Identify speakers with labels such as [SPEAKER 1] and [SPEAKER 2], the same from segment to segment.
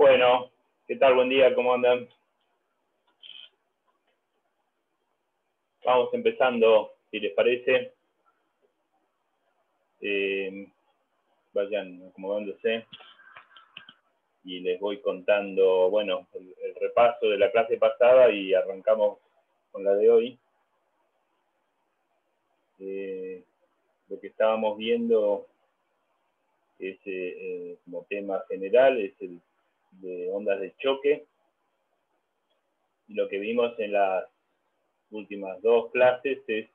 [SPEAKER 1] Bueno, ¿qué tal? Buen día, ¿cómo andan? Vamos empezando, si les parece. Vayan acomodándose y les voy contando, bueno, el repaso de la clase pasada y arrancamos con la de hoy. Lo que estábamos viendo es, como tema general, es el de ondas de choque. Y lo que vimos en las últimas dos clases es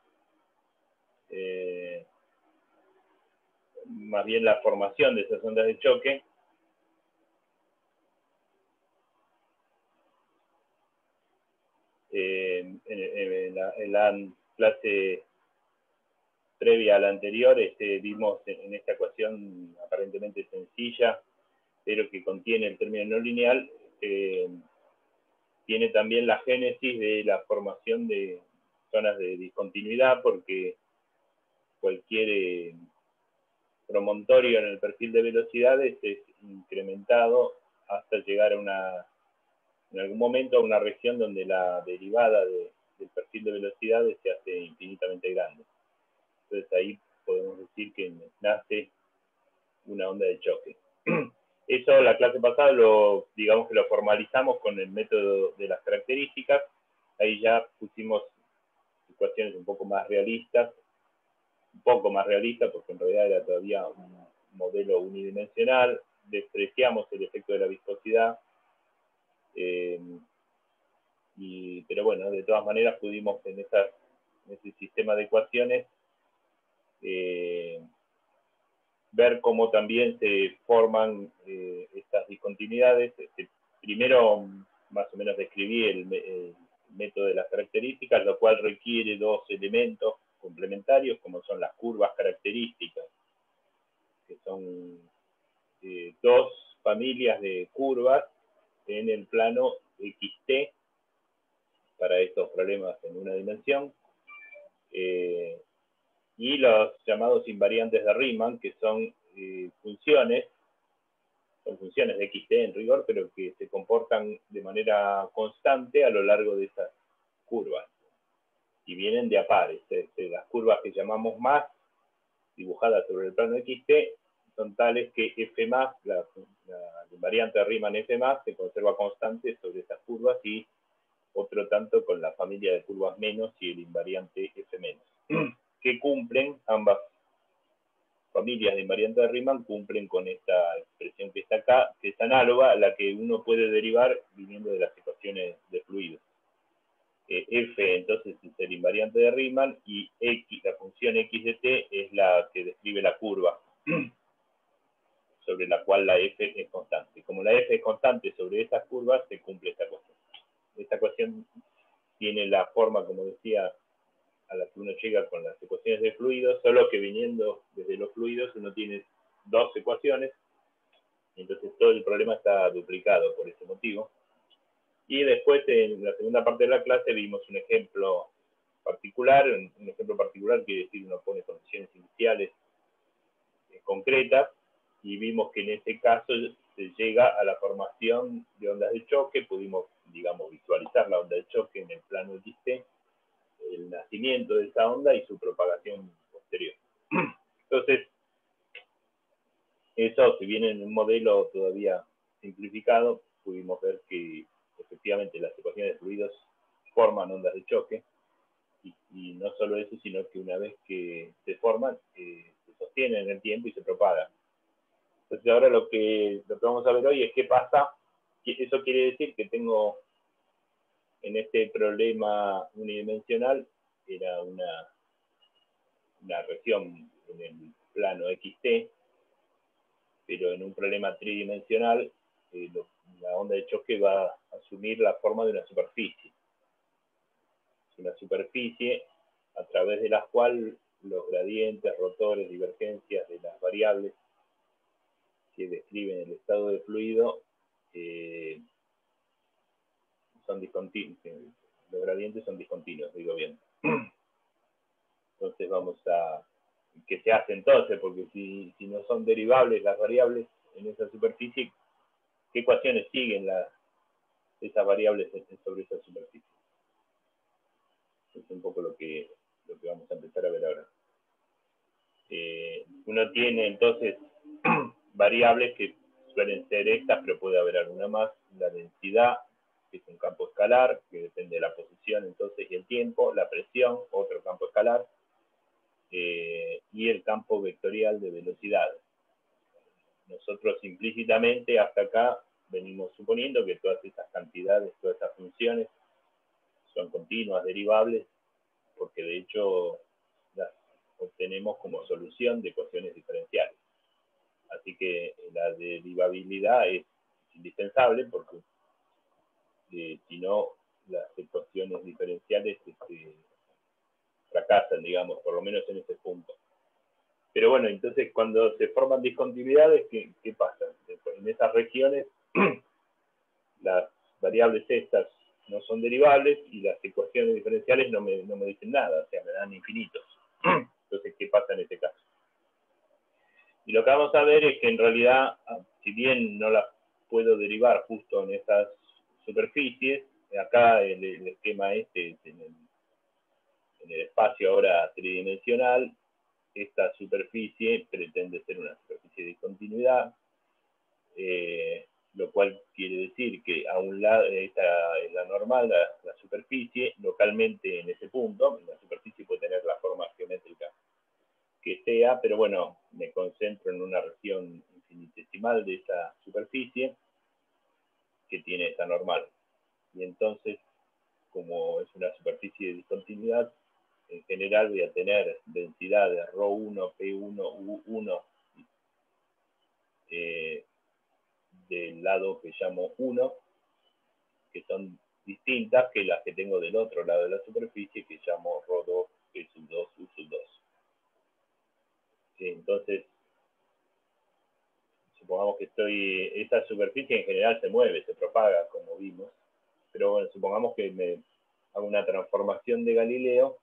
[SPEAKER 1] más bien la formación de esas ondas de choque. En la clase previa a la anterior vimos en esta ecuación aparentemente sencilla, pero que contiene el término no lineal, tiene también la génesis de la formación de zonas de discontinuidad, porque cualquier promontorio en el perfil de velocidades es incrementado hasta llegar a en algún momento a una región donde la derivada del perfil de velocidades se hace infinitamente grande. Entonces ahí podemos decir que nace una onda de choque. Eso la clase pasada digamos que lo formalizamos con el método de las características. Ahí ya pusimos ecuaciones un poco más realistas, porque en realidad era todavía un modelo unidimensional. Despreciamos el efecto de la viscosidad, pero bueno, de todas maneras pudimos en ese sistema de ecuaciones ver cómo también se forman estas discontinuidades. Primero, más o menos describí el método de las características, lo cual requiere dos elementos complementarios, como son las curvas características, que son dos familias de curvas en el plano XT para estos problemas en una dimensión, y los llamados invariantes de Riemann, que son funciones de XT en rigor, pero que se comportan de manera constante a lo largo de esas curvas, y vienen de a pares. Las curvas que llamamos más, dibujadas sobre el plano XT, son tales que F+, la invariante de Riemann F+, se conserva constante sobre esas curvas, y otro tanto con la familia de curvas menos y el invariante F-, que cumplen, ambas familias de invariante de Riemann cumplen con esta expresión que está acá, que es análoga a la que uno puede derivar viniendo de las ecuaciones de fluidos. F entonces es el invariante de Riemann, y X, la función X de t, es la que describe la curva sobre la cual la F es constante. Como la F es constante sobre esas curvas, se cumple esta ecuación. Esta ecuación tiene la forma, como decía, a la que uno llega con las ecuaciones de fluidos, solo que viniendo desde los fluidos uno tiene dos ecuaciones, y entonces todo el problema está duplicado por ese motivo. Y después, en la segunda parte de la clase, vimos un ejemplo particular. Un ejemplo particular quiere decir que uno pone condiciones iniciales concretas, y vimos que en ese caso se llega a la formación de ondas de choque. Pudimos, digamos, visualizar la onda de choque en el plano XT, el nacimiento de esa onda y su propagación posterior. Entonces, eso, si bien en un modelo todavía simplificado, pudimos ver que efectivamente las ecuaciones de fluidos forman ondas de choque, y no solo eso, sino que una vez que se forman, se sostienen en el tiempo y se propagan. Entonces ahora lo que vamos a ver hoy es qué pasa. Eso quiere decir que tengo en este problema unidimensional, era una región en el plano XT, pero en un problema tridimensional la onda de choque va a asumir la forma de una superficie. Es una superficie a través de la cual los gradientes, rotores, divergencias de las variables que describen el estado de fluido son discontinuos. Los gradientes son discontinuos, digo bien. Entonces vamos a... ¿Qué se hace entonces? Porque si no son derivables las variables en esa superficie, ¿qué ecuaciones siguen esas variables sobre esa superficie. Es un poco lo que vamos a empezar a ver ahora. Uno tiene entonces variables que suelen ser estas, pero puede haber alguna más. La densidad, que es un campo escalar, que depende de la posición entonces y el tiempo. La presión, otro campo escalar. Y el campo vectorial de velocidad. Nosotros implícitamente hasta acá venimos suponiendo que todas estas cantidades, todas estas funciones son continuas, derivables, porque de hecho las obtenemos como solución de ecuaciones diferenciales. Así que la derivabilidad es indispensable porque si no las ecuaciones diferenciales fracasan, digamos, por lo menos en ese punto. Pero bueno, entonces cuando se forman discontinuidades, ¿qué pasa? En esas regiones las variables estas no son derivables y las ecuaciones diferenciales no me dicen nada, o sea, me dan infinitos. Entonces, ¿qué pasa en este caso? Y lo que vamos a ver es que en realidad, si bien no las puedo derivar justo en estas superficies, acá el esquema este en el espacio ahora tridimensional, esta superficie pretende ser una superficie de discontinuidad, lo cual quiere decir que a un lado, esta es la normal, la superficie, localmente en ese punto, la superficie puede tener la forma geométrica que sea, pero bueno, me concentro en una región infinitesimal de esa superficie que tiene esta normal. Y entonces, como es una superficie de discontinuidad, en general voy a tener densidad de ρ1, P1, U1 del lado que llamo 1, que son distintas que las que tengo del otro lado de la superficie, que llamo ρ2, P2, U2. Entonces, supongamos que esta superficie en general se mueve, se propaga, como vimos, pero bueno, supongamos que me hago una transformación de Galileo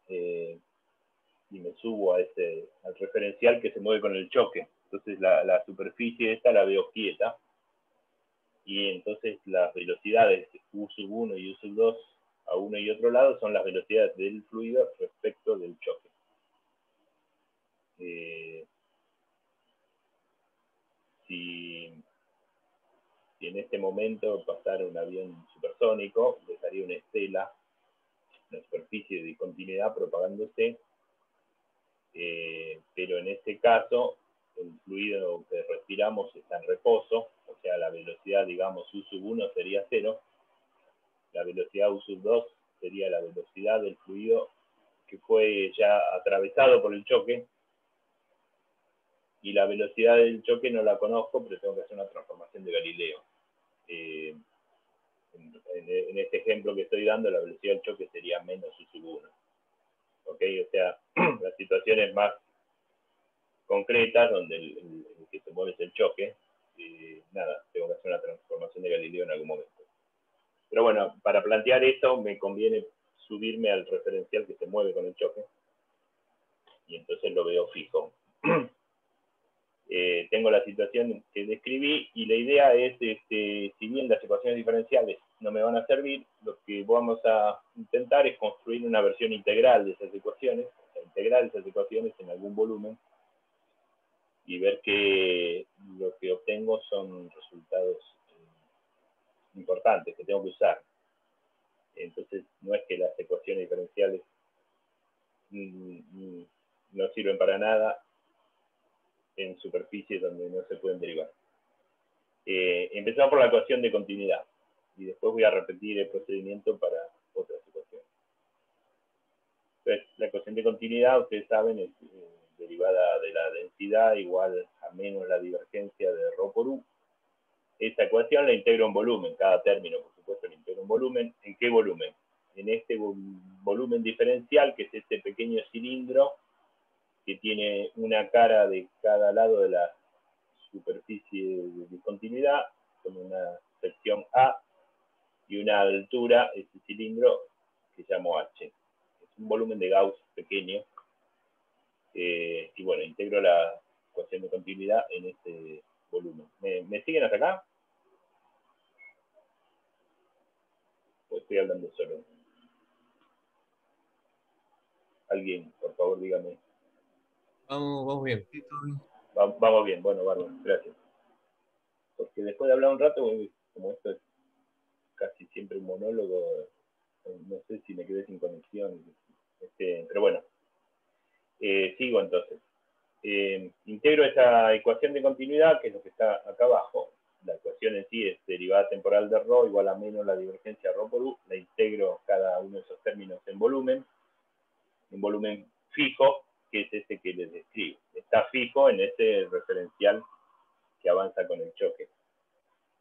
[SPEAKER 1] y me subo al referencial que se mueve con el choque. Entonces la superficie esta la veo quieta, y entonces las velocidades U1 y U2 a uno y otro lado son las velocidades del fluido respecto del choque. Si en este momento pasara un avión supersónico, dejaría una estela, una superficie de discontinuidad propagándose, pero en este caso el fluido que respiramos está en reposo, o sea, la velocidad, digamos, U1 sería 0, la velocidad U2 sería la velocidad del fluido que fue ya atravesado por el choque, y la velocidad del choque no la conozco, pero tengo que hacer una transformación de Galileo. En este ejemplo que estoy dando, la velocidad del choque sería menos U1. ¿Ok? O sea, las situaciones más concretas, donde el que se mueve es el choque, nada, tengo que hacer una transformación de Galileo en algún momento. Pero bueno, para plantear esto me conviene subirme al referencial que se mueve con el choque, y entonces lo veo fijo. Tengo la situación que describí, y la idea es, si bien las ecuaciones diferenciales no me van a servir, lo que vamos a intentar es construir una versión integral de esas ecuaciones, o sea, integrar esas ecuaciones en algún volumen, y ver que lo que obtengo son resultados importantes que tengo que usar. Entonces, no es que las ecuaciones diferenciales no sirven para nada en superficies donde no se pueden derivar. Empezamos por la ecuación de continuidad, y después voy a repetir el procedimiento para otras ecuaciones. Entonces, la ecuación de continuidad, ustedes saben, es derivada de la densidad igual a menos la divergencia de ρ por U. Esta ecuación la integro en volumen, cada término, por supuesto, la integro en volumen. ¿En qué volumen? En este volumen diferencial, que es este pequeño cilindro que tiene una cara de cada lado de la superficie de discontinuidad, con una sección A y una altura, este cilindro que llamo H. Es un volumen de Gauss pequeño, y bueno, integro la ecuación de continuidad en este volumen. Me ¿Me siguen hasta acá? ¿O estoy hablando solo? Alguien, por favor, dígame.
[SPEAKER 2] Vamos bien.
[SPEAKER 3] Sí, todo bien.
[SPEAKER 1] Vamos bien, bueno, bárbaro, gracias. Porque después de hablar un rato, como esto es casi siempre un monólogo, no sé si me quedé sin conexión, pero bueno, sigo entonces. Integro esa ecuación de continuidad, que es lo que está acá abajo. La ecuación en sí es derivada temporal de ρ igual a menos la divergencia ρ por u. La integro cada uno de esos términos en volumen fijo, que es ese que les describo. Está fijo en ese referencial que avanza con el choque.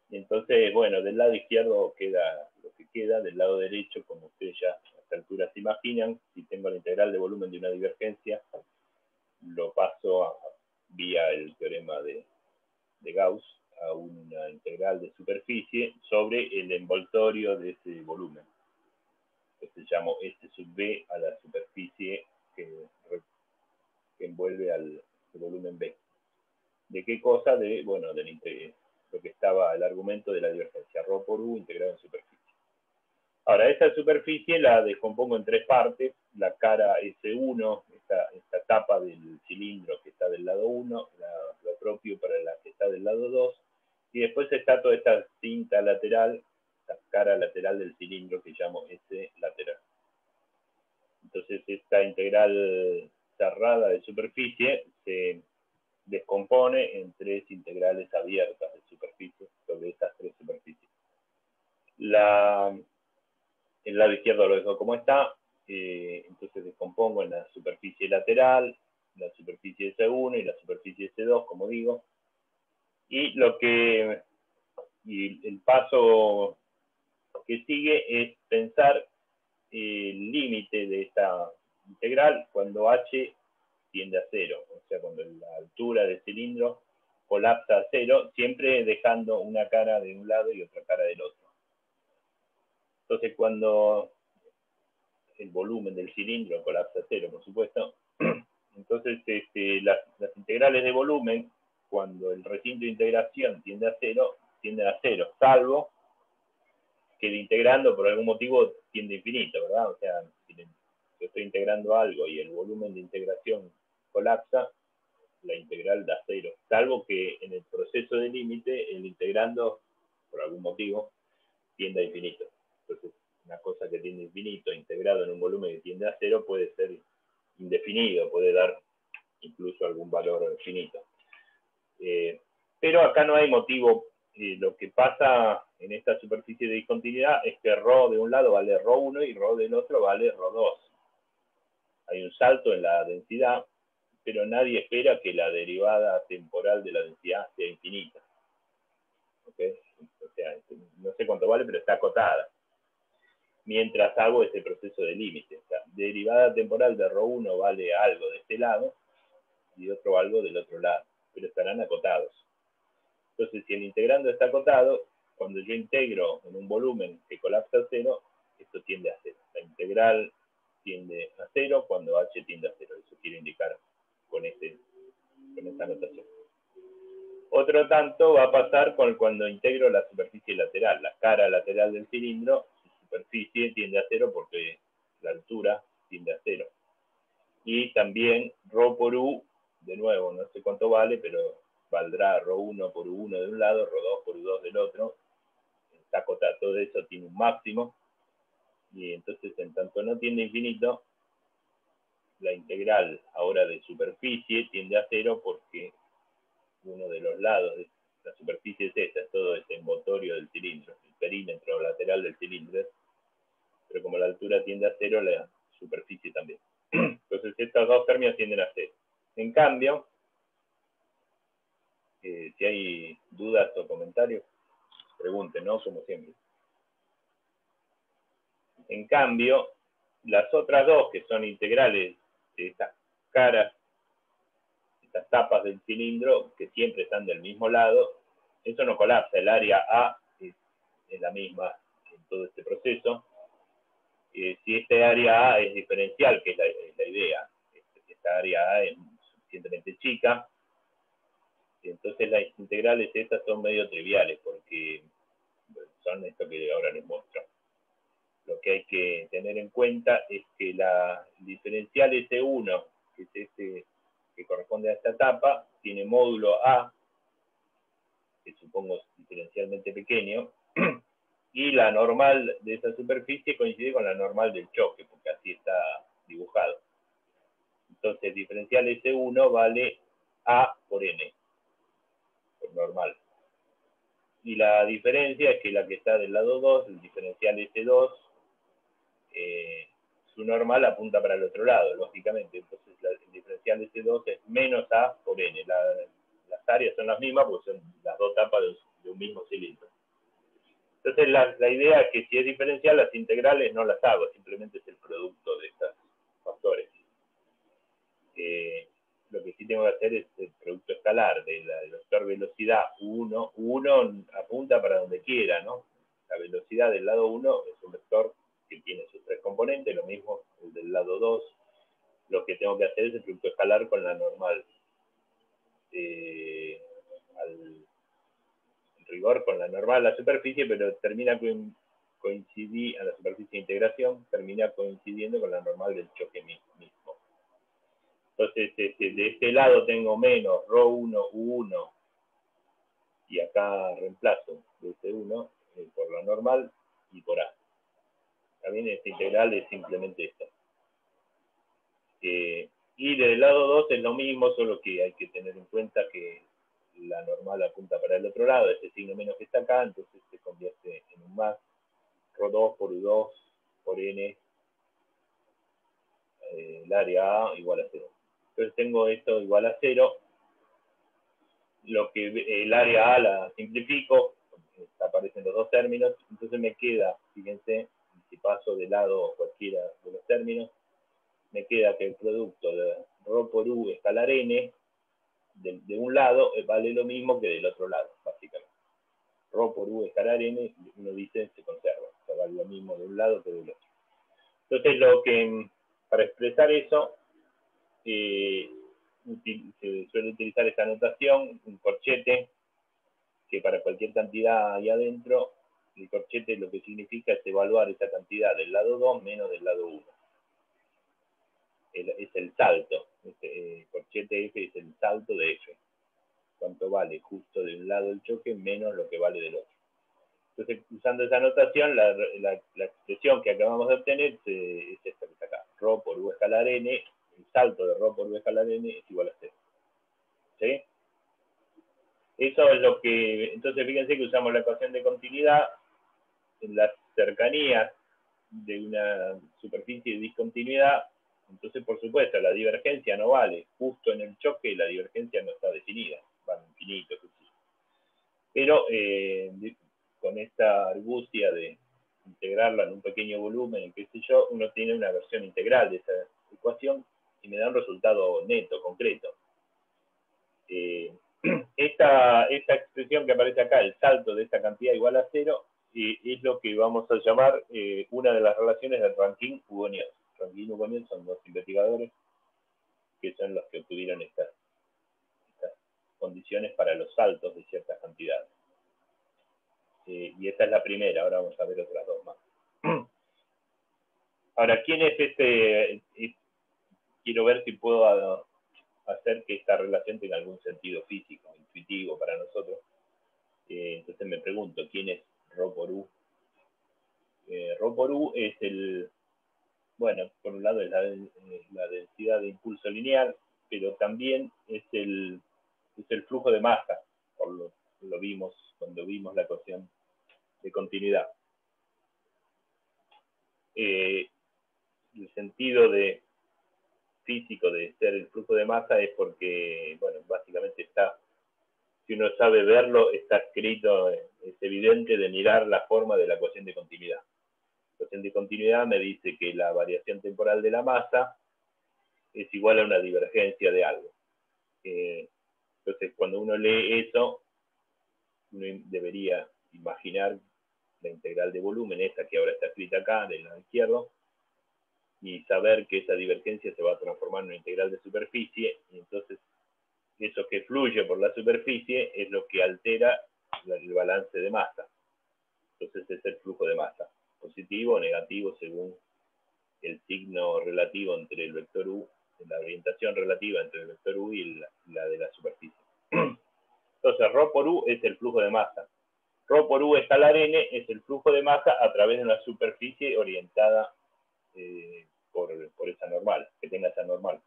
[SPEAKER 1] Y entonces, bueno, del lado izquierdo queda lo que queda, del lado derecho, como ustedes ya a esta altura se imaginan, si tengo la integral de volumen de una divergencia, lo paso vía el teorema de Gauss a una integral de superficie sobre el envoltorio de ese volumen. Entonces llamo S sub B a la superficie que envuelve al volumen B. ¿De qué cosa? Bueno, lo que estaba el argumento de la divergencia, ρ por u integrado en superficie. Ahora, esta superficie la descompongo en tres partes. La cara S1, esta tapa del cilindro que está del lado 1, lo propio para la que está del lado 2, y después está toda esta cinta lateral, la cara lateral del cilindro que llamo S lateral. Entonces, esta integral cerrada de superficie se descompone en tres integrales abiertas de superficie sobre estas tres superficies. El lado izquierdo lo dejo como está, entonces descompongo en la superficie lateral, la superficie S1 y la superficie S2, como digo, y el paso que sigue es pensar el límite de esta integral cuando h tiende a 0, o sea, cuando la altura del cilindro colapsa a 0, siempre dejando una cara de un lado y otra cara del otro. Entonces, cuando el volumen del cilindro colapsa a 0, por supuesto, entonces las integrales de volumen, cuando el recinto de integración tiende a 0, tienden a 0, salvo que el integrando por algún motivo tiende a infinito, ¿verdad? O sea, si yo estoy integrando algo y el volumen de integración colapsa, la integral da 0, salvo que en el proceso de límite el integrando, por algún motivo, tiende a infinito. Entonces, una cosa que tiende a infinito integrado en un volumen que tiende a 0 puede ser indefinido, puede dar incluso algún valor finito. Pero acá no hay motivo. Lo que pasa en esta superficie de discontinuidad es que ρ de un lado vale ρ1 y ρ del otro vale ρ2. Hay un salto en la densidad, pero nadie espera que la derivada temporal de la densidad sea infinita. ¿Okay? O sea, no sé cuánto vale, pero está acotada. Mientras hago ese proceso de límite. O sea, derivada temporal de ρ1 vale algo de este lado y otro algo del otro lado, pero estarán acotados. Entonces, si el integrando está acotado, cuando yo integro en un volumen que colapsa a 0, esto tiende a 0. La integral tiende a 0 cuando h tiende a 0. Eso quiere indicar con esta notación. Otro tanto va a pasar cuando integro la superficie lateral. La cara lateral del cilindro, su superficie tiende a 0 porque la altura tiende a 0. Y también ρ por u, de nuevo, no sé cuánto vale, pero valdrá ρ1 por u1 de un lado, ρ2 por u2 del otro. Está acotado, todo eso tiene un máximo. Y entonces, en tanto no tiende a infinito, la integral ahora de superficie tiende a 0 porque uno de los lados de la superficie es esta, es todo este envoltorio del cilindro, el perímetro lateral del cilindro, pero como la altura tiende a 0, la superficie también. Entonces estos dos términos tienden a 0. En cambio, si hay dudas o comentarios, pregunten, ¿no? Como siempre. En cambio, las otras dos, que son integrales de estas caras, estas tapas del cilindro, que siempre están del mismo lado, eso no colapsa. El área A es la misma en todo este proceso. Si este área A es diferencial, que es la idea, esta área A es suficientemente chica, Entonces las integrales estas son medio triviales porque son esto que ahora les muestro. Lo que hay que tener en cuenta es que la diferencial S1, que es este que corresponde a esta etapa, tiene módulo A, que supongo es diferencialmente pequeño, y la normal de esa superficie coincide con la normal del choque, porque así está dibujado. Entonces, diferencial S1 vale A por N, por normal. Y la diferencia es que la que está del lado 2, el diferencial S2, su normal apunta para el otro lado, lógicamente. Entonces, el diferencial S2 es menos A por N. Las áreas son las mismas porque son las dos tapas de un mismo cilindro. Entonces, la idea es que si es diferencial, las integrales no las hago, simplemente es el producto de estos factores. Lo que sí tengo que hacer es el producto escalar del vector velocidad 1. 1 apunta para donde quiera, ¿no? La velocidad del lado 1 es un vector que tiene sus tres componentes, lo mismo el del lado 2. Lo que tengo que hacer es el producto escalar con la normal. Al rigor con la normal a la superficie, pero termina coincidir a la superficie de integración, termina coincidiendo con la normal del choque mismo. Entonces, de este lado tengo menos ρ1, u1, y acá reemplazo de este 1 por la normal y por A. También esta integral es simplemente esto. Y del lado 2 es lo mismo, solo que hay que tener en cuenta que la normal apunta para el otro lado, ese signo menos que está acá, entonces se convierte en un más, ρ2 por u2 por n, el área A igual a 0. Entonces tengo esto igual a 0, lo que el área A la simplifico, aparecen los dos términos, entonces me queda, fíjense, si paso de lado cualquiera de los términos, me queda que el producto de ρ por u escalar n de un lado vale lo mismo que del otro lado, básicamente. Ρ por u escalar n, uno dice, se conserva, o sea, vale lo mismo de un lado que del otro. Entonces, para expresar eso, se suele utilizar esta notación, un corchete, que para cualquier cantidad ahí adentro, el corchete lo que significa es evaluar esa cantidad del lado 2 menos del lado 1. Es el salto. Corchete F es el salto de F. Cuánto vale justo de un lado el choque menos lo que vale del otro. Entonces, usando esa notación, la expresión que acabamos de obtener es esta que está acá. Ρ por u escalar n, el salto de ρ por u escalar n es igual a 0. ¿Sí? Eso es lo que... Entonces, fíjense que usamos la ecuación de continuidad en las cercanías de una superficie de discontinuidad. Entonces, por supuesto, la divergencia no vale. Justo en el choque la divergencia no está definida. Van infinitos. Pero con esta argucia de integrarla en un pequeño volumen, qué sé yo, uno tiene una versión integral de esa ecuación y me da un resultado neto, concreto. Esta expresión que aparece acá, el salto de esta cantidad igual a 0, es lo que vamos a llamar una de las relaciones de Rankine-Hugoniot. Rankine-Hugoniot son dos investigadores que son los que obtuvieron estas condiciones para los saltos de ciertas cantidades. Y esta es la primera, ahora vamos a ver otras dos más. Ahora, ¿quién es este? Quiero ver si puedo hacer que esta relación tenga algún sentido físico, intuitivo para nosotros. Entonces me pregunto, ¿quién es ρ por u? Ρ por u es bueno, por un lado es la densidad de impulso lineal, pero también es el flujo de masa, lo vimos cuando vimos la ecuación de continuidad. El sentido físico de ser el flujo de masa es porque, bueno, básicamente si uno sabe verlo, está escrito, es evidente de mirar la forma de la ecuación de continuidad. La ecuación de continuidad me dice que la variación temporal de la masa es igual a una divergencia de algo. Entonces, cuando uno lee eso, uno debería imaginar la integral de volumen, esta que ahora está escrita acá, del lado izquierdo, y saber que esa divergencia se va a transformar en una integral de superficie, y entonces eso que fluye por la superficie es lo que altera el balance de masa. Entonces es el flujo de masa, positivo o negativo según el signo relativo entre el vector U, la orientación relativa entre el vector U y la de la superficie. Entonces, ρ por U es el flujo de masa. Ρ por U escalar n es el flujo de masa a través de una superficie orientada por esa normal, que tenga esa normal.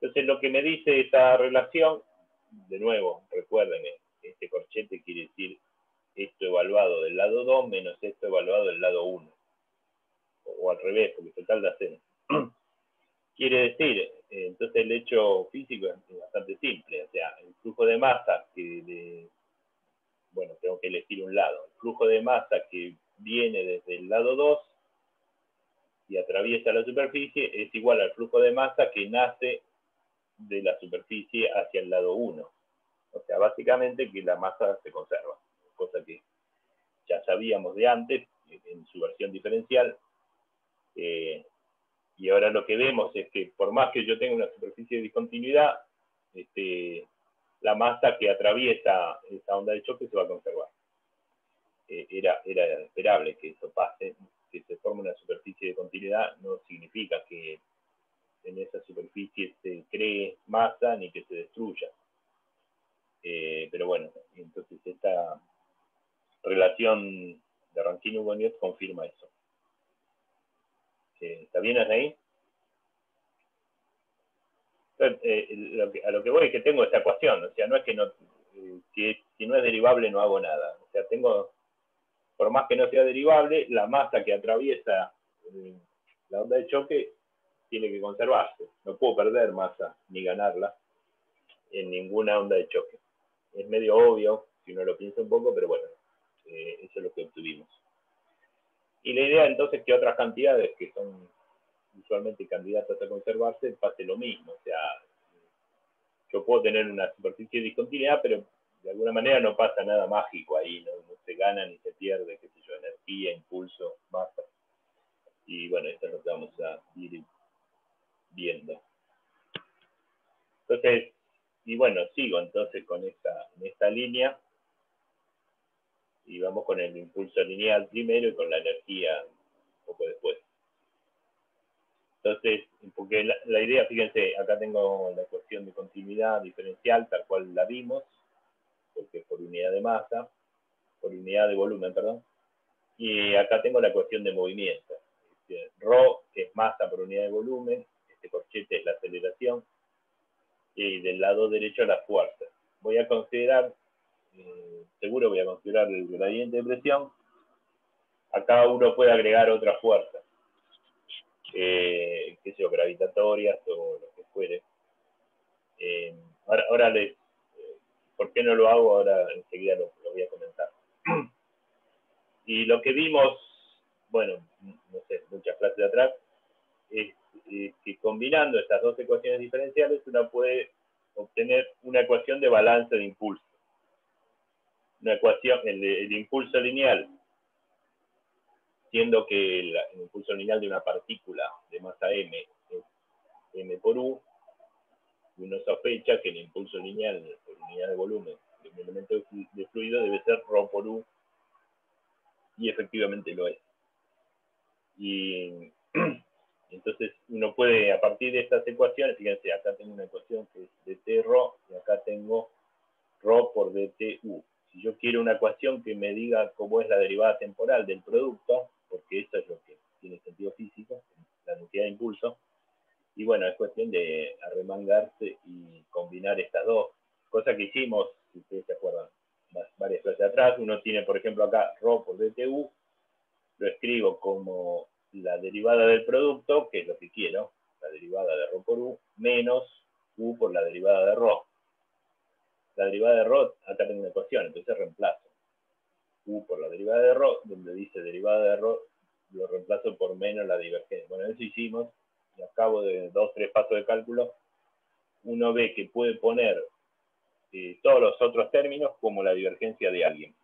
[SPEAKER 1] Entonces, lo que me dice esta relación, de nuevo, recuerden, este corchete quiere decir esto evaluado del lado 2 menos esto evaluado del lado 1. O al revés, porque total da cero. Quiere decir, entonces el hecho físico es bastante simple. O sea, el flujo de masa bueno, tengo que elegir un lado. El flujo de masa que viene desde el lado 2 y atraviesa la superficie es igual al flujo de masa que nace de la superficie hacia el lado 1. O sea, básicamente que la masa se conserva, cosa que ya sabíamos de antes en su versión diferencial. Y ahora lo que vemos es que por más que yo tenga una superficie de discontinuidad, la masa que atraviesa esa onda de choque se va a conservar. Era esperable que eso pase, que se forme una superficie de continuidad, no significa que en esa superficie se cree masa ni que se destruya. Pero bueno, entonces esta relación de Rankine-Hugoniot confirma eso. ¿Está bien hasta ahí? A lo que voy es que tengo esta ecuación, o sea, no es que no, si no es derivable no hago nada. O sea, tengo, por más que no sea derivable, la masa que atraviesa la onda de choque tiene que conservarse. No puedo perder masa ni ganarla en ninguna onda de choque. Es medio obvio, si uno lo piensa un poco, pero bueno, eso es lo que obtuvimos. Y la idea entonces es que otras cantidades que son usualmente candidatas a conservarse pase lo mismo. O sea, yo puedo tener una superficie de discontinuidad, pero de alguna manera no pasa nada mágico ahí, no se gana ni se pierde, qué sé yo, energía, impulso, masa. Y bueno, esto es lo que vamos a ir viendo. Entonces, y bueno, sigo entonces con esta línea y vamos con el impulso lineal primero y con la energía un poco después. Entonces, porque la idea, fíjense, acá tengo la ecuación de continuidad diferencial, tal cual la vimos, porque por unidad de masa, por unidad de volumen, perdón, y acá tengo la ecuación de movimiento. Rho, que es masa por unidad de volumen, este corchete es la aceleración, y del lado derecho la fuerza. Voy a considerar, seguro voy a considerar el gradiente de presión. Acá uno puede agregar otra fuerza, qué sé yo, gravitatorias o lo que fuere. Ahora ¿por qué no lo hago? Ahora enseguida lo voy a comentar. Y lo que vimos, bueno, no sé, muchas clases de atrás, es que combinando estas dos ecuaciones diferenciales uno puede obtener una ecuación de balance de impulso. Una ecuación, el impulso lineal, siendo que el impulso lineal de una partícula de masa m es m por u, uno sospecha que el impulso lineal por unidad de volumen de un elemento de fluido debe ser ρ por u, y efectivamente lo es. Y entonces uno puede, a partir de estas ecuaciones, fíjense, acá tengo una ecuación que es dt ρ y acá tengo ρ por dt u. Si yo quiero una ecuación que me diga cómo es la derivada temporal del producto, porque eso es lo que tiene sentido físico, la densidad de impulso, y bueno, es cuestión de arremangarse y combinar estas dos, cosas que hicimos, si ustedes se acuerdan, varias clases atrás. Uno tiene, por ejemplo, acá ρ por dtu, lo escribo como la derivada del producto, que es lo que quiero, la derivada de ρ por u, menos u por la derivada de ρ. La derivada de ρ, acá tengo una ecuación, entonces reemplazo u por la derivada de ρ, donde dice derivada de ρ, lo reemplazo por menos la divergencia. Bueno, eso hicimos, y al cabo de 2 o 3 pasos de cálculo, uno ve que puede poner todos los otros términos como la divergencia de alguien.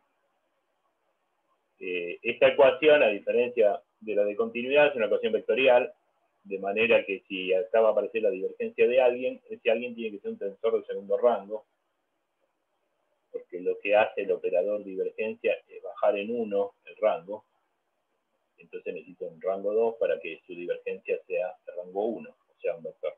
[SPEAKER 1] Esta ecuación, a diferencia de la de continuidad, es una ecuación vectorial, de manera que si acá va a aparecer la divergencia de alguien, ese alguien tiene que ser un tensor de segundo rango, porque lo que hace el operador divergencia es bajar en 1 el rango, entonces necesito un rango 2 para que su divergencia sea de rango 1, o sea, un vector.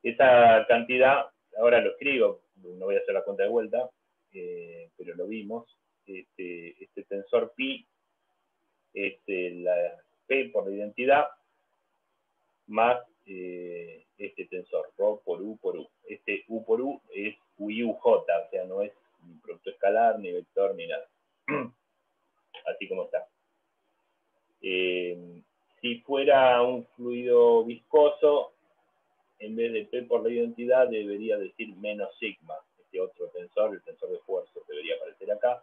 [SPEAKER 1] Esa cantidad, ahora lo escribo, no voy a hacer la cuenta de vuelta, pero lo vimos, este tensor pi es la p por la identidad más este tensor, ρ por u por u. Este u por u es u i u j, o sea, no es ni producto escalar, ni vector, ni nada. Así como está. Si fuera un fluido viscoso, en vez de p por la identidad, debería decir menos sigma. Este otro tensor, el tensor de esfuerzos, debería aparecer acá.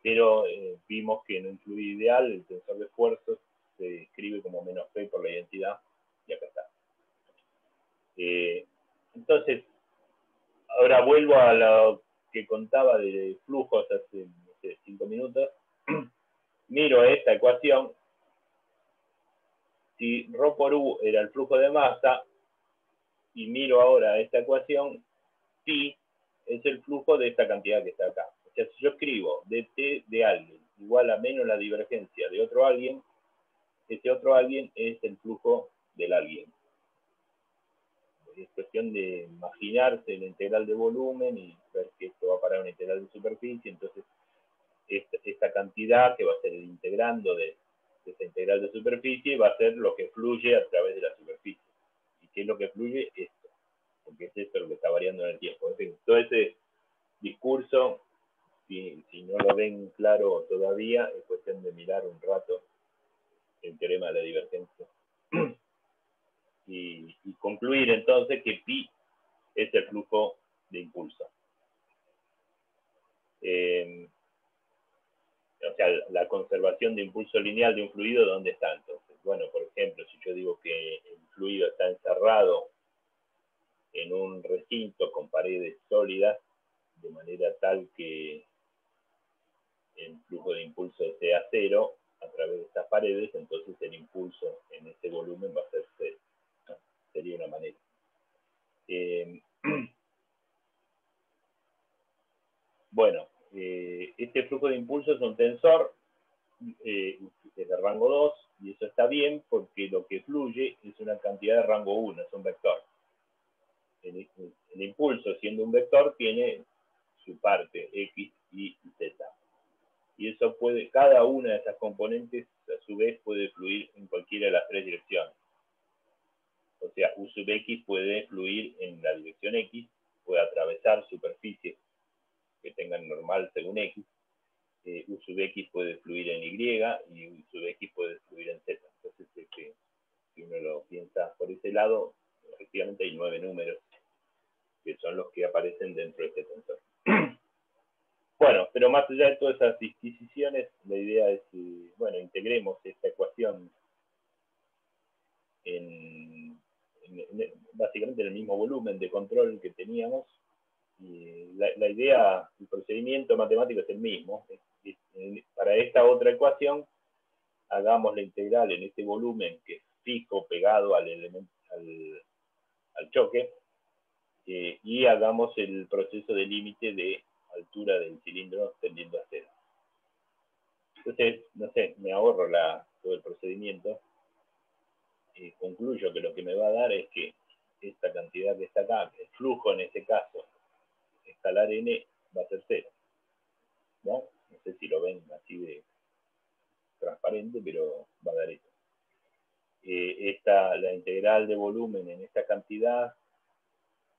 [SPEAKER 1] Pero vimos que en un fluido ideal, el tensor de esfuerzos se escribe como menos p por la identidad, y acá está. Entonces, ahora vuelvo a lo que contaba de flujos hace, no sé, 5 minutos. Miro esta ecuación. Si ρ por u era el flujo de masa, y miro ahora esta ecuación, pi es el flujo de esta cantidad que está acá. O sea, si yo escribo dt de alguien igual a menos la divergencia de otro alguien, ese otro alguien es el flujo del alguien. Es cuestión de imaginarse la integral de volumen y ver que esto va a parar una integral de superficie. Entonces, esta cantidad que va a ser el integrando de esta integral de superficie va a ser lo que fluye a través de la superficie. ¿Y qué es lo que fluye? Esto, porque es esto lo que está variando en el tiempo. En fin, todo ese discurso, si no lo ven claro todavía, es cuestión de mirar un rato el teorema de la divergencia. Y concluir entonces que pi es el flujo de impulso. O sea, la conservación de impulso lineal de un fluido, ¿dónde está entonces? Bueno, por ejemplo, si yo digo que el fluido está encerrado en un recinto con paredes sólidas, de manera tal que el flujo de impulso sea cero a través de estas paredes, entonces el impulso en ese volumen va a ser cero. Sería una manera. Bueno, este flujo de impulso es un tensor de rango 2, y eso está bien porque lo que fluye es una cantidad de rango 1, es un vector. El impulso, siendo un vector, tiene su parte x, y z. Y eso puede, cada una de esas componentes, a su vez, puede fluir en cualquiera de las tres direcciones. O sea, u sub x puede fluir en la dirección x, puede atravesar superficies que tengan normal según x, u sub x puede fluir en y u sub x puede fluir en z. Entonces, si uno lo piensa por ese lado, efectivamente hay 9 números que son los que aparecen dentro de este tensor. Bueno, pero más allá de todas esas disquisiciones, la idea es que, bueno, integremos esta ecuación básicamente en el mismo volumen de control que teníamos. Y la idea, el procedimiento matemático es el mismo. Para esta otra ecuación, hagamos la integral en este volumen que es fijo pegado al choque, y hagamos el proceso de límite de altura del cilindro tendiendo a cero. Entonces, no sé, me ahorro todo el procedimiento. Concluyo que lo que me va a dar es que esta cantidad que está acá, el flujo en este caso, escalar n, va a ser cero. ¿No? No sé si lo ven así de transparente, pero va a dar eso. La integral de volumen en esta cantidad,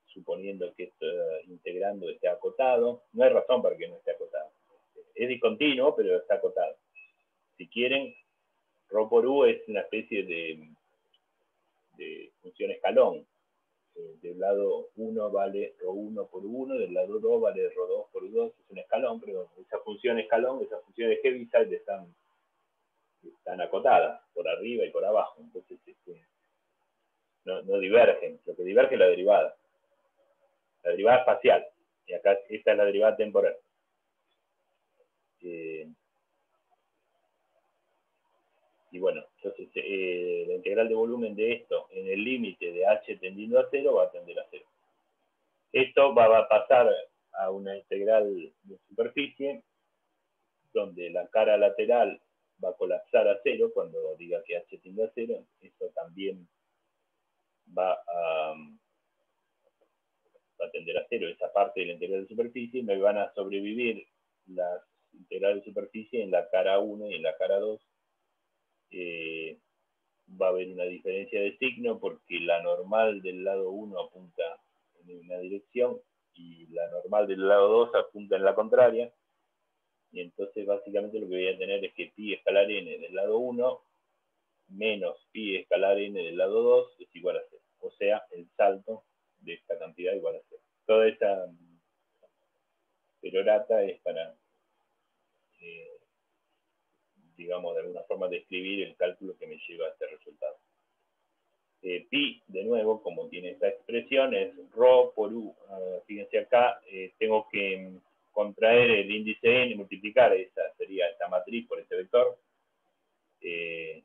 [SPEAKER 1] suponiendo que esto integrando esté acotado, no hay razón para que no esté acotado. Es discontinuo, pero está acotado. Si quieren, ρ por u es una especie de función escalón. Del lado 1 vale ρ1 por 1, del lado 2 vale ρ2 por 2, es un escalón, pero esa función escalón, esas funciones de Heaviside están acotadas por arriba y por abajo, entonces no divergen, lo que diverge es la derivada espacial, y acá esta es la derivada temporal. Y bueno, entonces la integral de volumen de esto en el límite de h tendiendo a 0 va a tender a 0. Esto va a pasar a una integral de superficie donde la cara lateral va a colapsar a 0 cuando diga que h tiende a 0. Esto también va a tender a 0 esa parte de la integral de superficie. Me van a sobrevivir las integrales de superficie en la cara 1 y en la cara 2. Va a haber una diferencia de signo porque la normal del lado 1 apunta en una dirección y la normal del lado 2 apunta en la contraria. Y entonces básicamente lo que voy a tener es que pi escalar n del lado 1 menos pi escalar n del lado 2 es igual a 0. O sea, el salto de esta cantidad igual a 0. Toda esa perorata es para, digamos, de alguna forma describir el cálculo que me lleva a este resultado. Pi, de nuevo, como tiene esta expresión, es ρ por u. Fíjense acá, tengo que contraer el índice n, multiplicar, esa sería esta matriz por este vector. El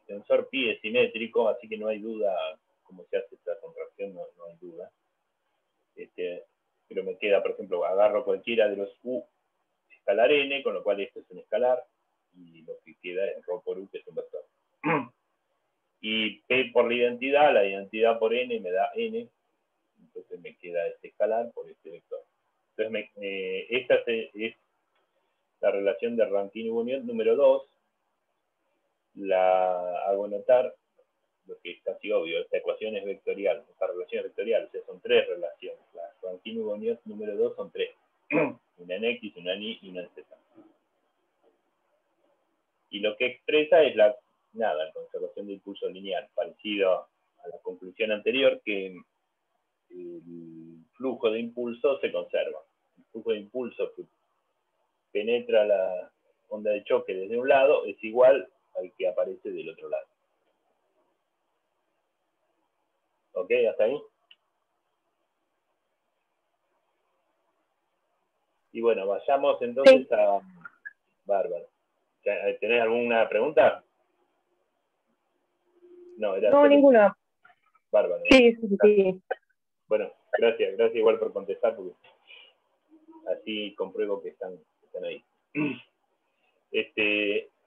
[SPEAKER 1] tensor pi es simétrico, así que no hay duda cómo se hace esta contracción, no hay duda. Pero me queda, por ejemplo, agarro cualquiera de los u escalar n, con lo cual esto es un escalar, y lo que queda es ρ por u, que es un vector. Y p por la identidad por n me da n, entonces me queda este escalar por este vector. Entonces, esta es la relación de Rankine-Boniot número 2. La hago notar, lo que es casi obvio, esta ecuación es vectorial, esta relación es vectorial, o sea, son 3 relaciones. La Rankine-Boniot número 2 son 3. Una en X, una en Y y una en Z. Y lo que expresa es la conservación de impulso lineal, parecido a la conclusión anterior, que el flujo de impulso se conserva. El flujo de impulso que penetra la onda de choque desde un lado es igual al que aparece del otro lado. ¿Ok? ¿Hasta ahí? Y bueno, vayamos entonces a Bárbara. ¿Tenés alguna pregunta? No,
[SPEAKER 3] ninguna.
[SPEAKER 1] Bárbara.
[SPEAKER 3] Sí.
[SPEAKER 1] Bueno, gracias igual por contestar, porque así compruebo que están ahí.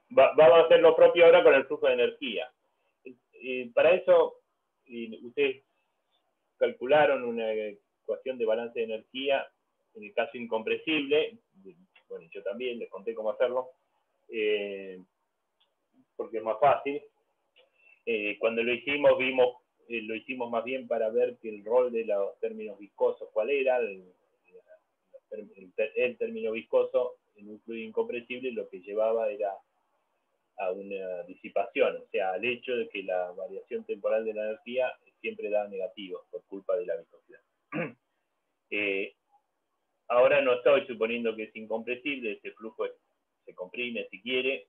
[SPEAKER 1] Vamos a hacer lo propio ahora con el flujo de energía. Para eso, ustedes calcularon una ecuación de balance de energía en el caso incompresible. Bueno, yo también les conté cómo hacerlo, porque es más fácil. Cuando lo hicimos, lo hicimos más bien para ver que el rol de los términos viscosos, cuál era. El término viscoso en un fluido incompresible lo que llevaba era a una disipación, o sea, al hecho de que la variación temporal de la energía siempre da negativos por culpa de la viscosidad. Ahora no estoy suponiendo que es incompresible, este flujo se comprime si quiere,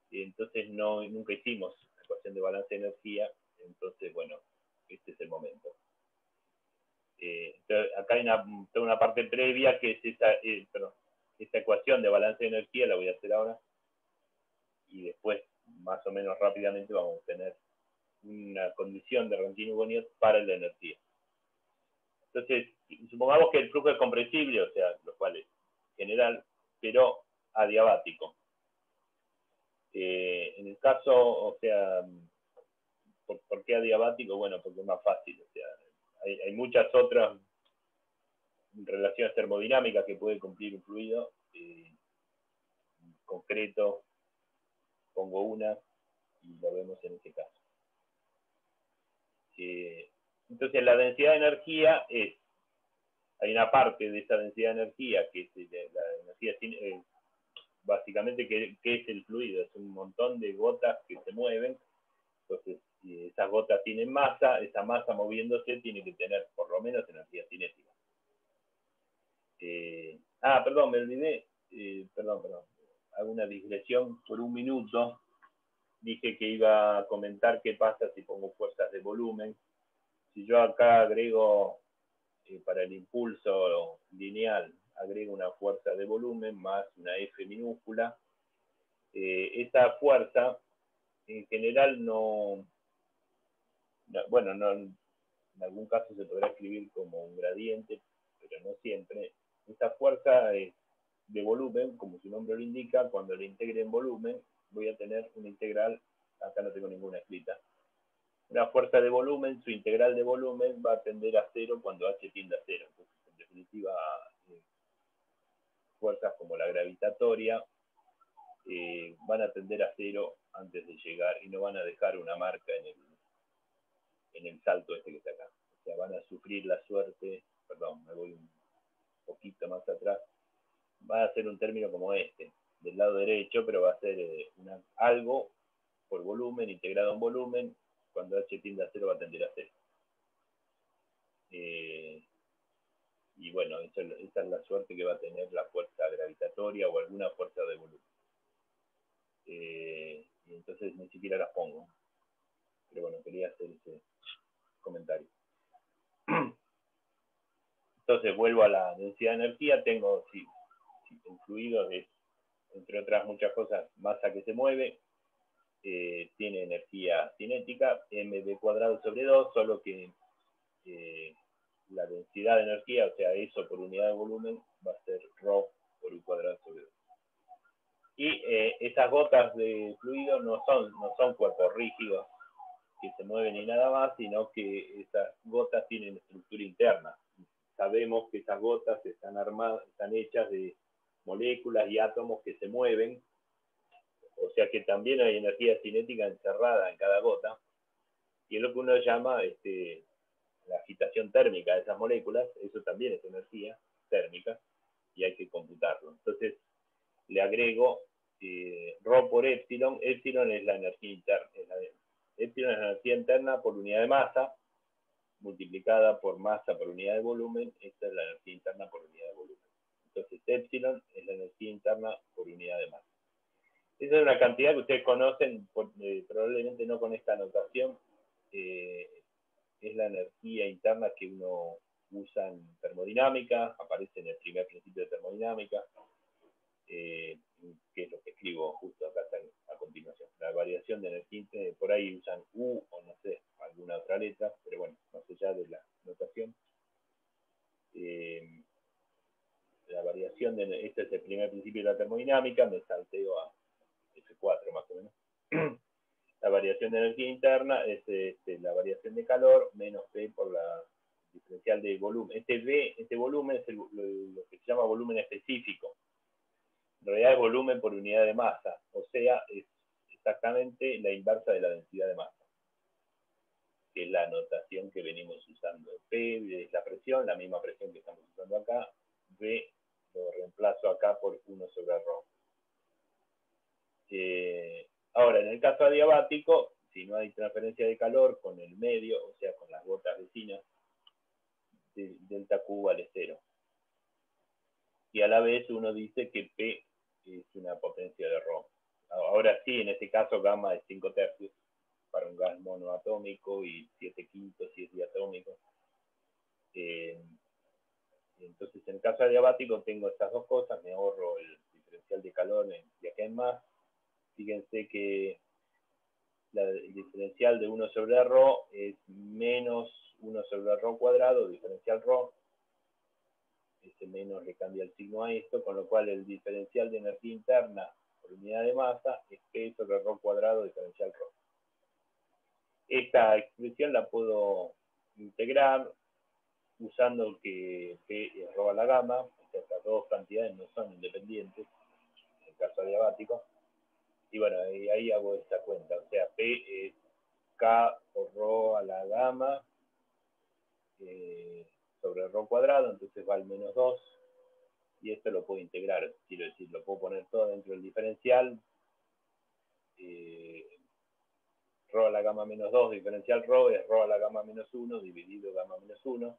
[SPEAKER 1] entonces nunca hicimos la ecuación de balance de energía, entonces, bueno, este es el momento. Entonces, acá hay toda una parte previa que es esta ecuación de balance de energía, la voy a hacer ahora, y después, más o menos rápidamente, vamos a tener una condición de Rankine-Boniot para la energía. Entonces, supongamos que el flujo es compresible, o sea, lo cual es general, pero adiabático. En el caso, o sea, ¿por qué adiabático? Bueno, porque es más fácil, o sea, hay muchas otras relaciones termodinámicas que puede cumplir un fluido. En concreto, pongo una y lo vemos en este caso. Entonces, la densidad de energía hay una parte de esa densidad de energía que es la energía, básicamente, que es el fluido, es un montón de gotas que se mueven. Entonces, si esas gotas tienen masa, esa masa moviéndose tiene que tener por lo menos energía cinética. Perdón, me olvidé, perdón, hago una digresión por un minuto. Dije que iba a comentar qué pasa si pongo fuerzas de volumen. Si yo acá agrego, para el impulso lineal, agrego una fuerza de volumen más una F minúscula, esa fuerza en general bueno, en algún caso se podrá escribir como un gradiente, pero no siempre. Esta fuerza es de volumen, como su nombre lo indica. Cuando la integre en volumen, voy a tener una integral, acá no tengo ninguna escrita, una fuerza de volumen, su integral de volumen va a tender a cero cuando h tiende a cero. Entonces, en definitiva, fuerzas como la gravitatoria van a tender a cero antes de llegar y no van a dejar una marca en el salto este que está acá. O sea, van a sufrir la suerte, perdón, me voy un poquito más atrás, va a ser un término como este, del lado derecho, pero va a ser algo por volumen, integrado en volumen, cuando h tiende a cero va a tender a cero. Y bueno, esa es la suerte que va a tener la fuerza gravitatoria o alguna fuerza de volumen. Y entonces ni siquiera las pongo. Pero bueno, quería hacer ese comentario. Entonces vuelvo a la densidad de energía. Tengo, si en fluidos es, entre otras muchas cosas, masa que se mueve. Tiene energía cinética, mv² sobre 2, solo que la densidad de energía, o sea, eso por unidad de volumen, va a ser ρ por u² sobre 2. Y esas gotas de fluido no son cuerpos rígidos que se mueven ni nada más, sino que esas gotas tienen estructura interna. Sabemos que esas gotas están hechas de moléculas y átomos que se mueven, o sea que también hay energía cinética encerrada en cada gota, y es lo que uno llama la agitación térmica de esas moléculas. Eso también es energía térmica, y hay que computarlo. Entonces, le agrego ρ por epsilon. Epsilon es la energía interna. Epsilon es la energía interna por unidad de masa, multiplicada por masa por unidad de volumen. Esta es la energía interna por unidad de volumen. Entonces, epsilon es la energía interna por unidad de masa. Esa es una cantidad que ustedes conocen, probablemente no con esta notación. Es la energía interna que uno usa en termodinámica, aparece en el primer principio de termodinámica, que es lo que escribo justo acá a continuación. La variación de energía, por ahí usan U o no sé, alguna otra letra, pero bueno, más allá de la notación. La variación este es el primer principio de la termodinámica, me salteo a F4 más o menos. La variación de energía interna es la variación de calor menos P por la diferencial de volumen. Este volumen es lo que se llama volumen específico. En realidad es volumen por unidad de masa, o sea, es exactamente la inversa de la densidad de masa, que es la notación que venimos usando. P es la presión, la misma presión que estamos usando acá. V lo reemplazo acá por 1 sobre ρ. Ahora, en el caso adiabático, si no hay transferencia de calor con el medio, o sea, con las gotas vecinas, delta Q vale 0. Y a la vez uno dice que P es una potencia de ρ. Ahora sí, en este caso gamma es 5 tercios para un gas monoatómico y 7 quintos si es diatómico. Entonces, en el caso adiabático tengo estas dos cosas, me ahorro el diferencial de calor de acá en más. Fíjense que el diferencial de 1 sobre ρ es menos 1 sobre ρ², diferencial ρ. Ese menos le cambia el signo a esto, con lo cual el diferencial de energía interna por unidad de masa es P sobre ρ², diferencial ρ. Esta expresión la puedo integrar usando que P es ρ a la gamma, o sea, estas dos cantidades no son independientes, en el caso adiabático. Y bueno, ahí hago esta cuenta, o sea, P es K por ρ a la gamma sobre ρ², entonces va al menos 2, y esto lo puedo integrar, quiero decir, lo puedo poner todo dentro del diferencial, ρ a la gamma menos 2, diferencial ρ es ρ a la gamma menos 1, dividido gamma menos 1,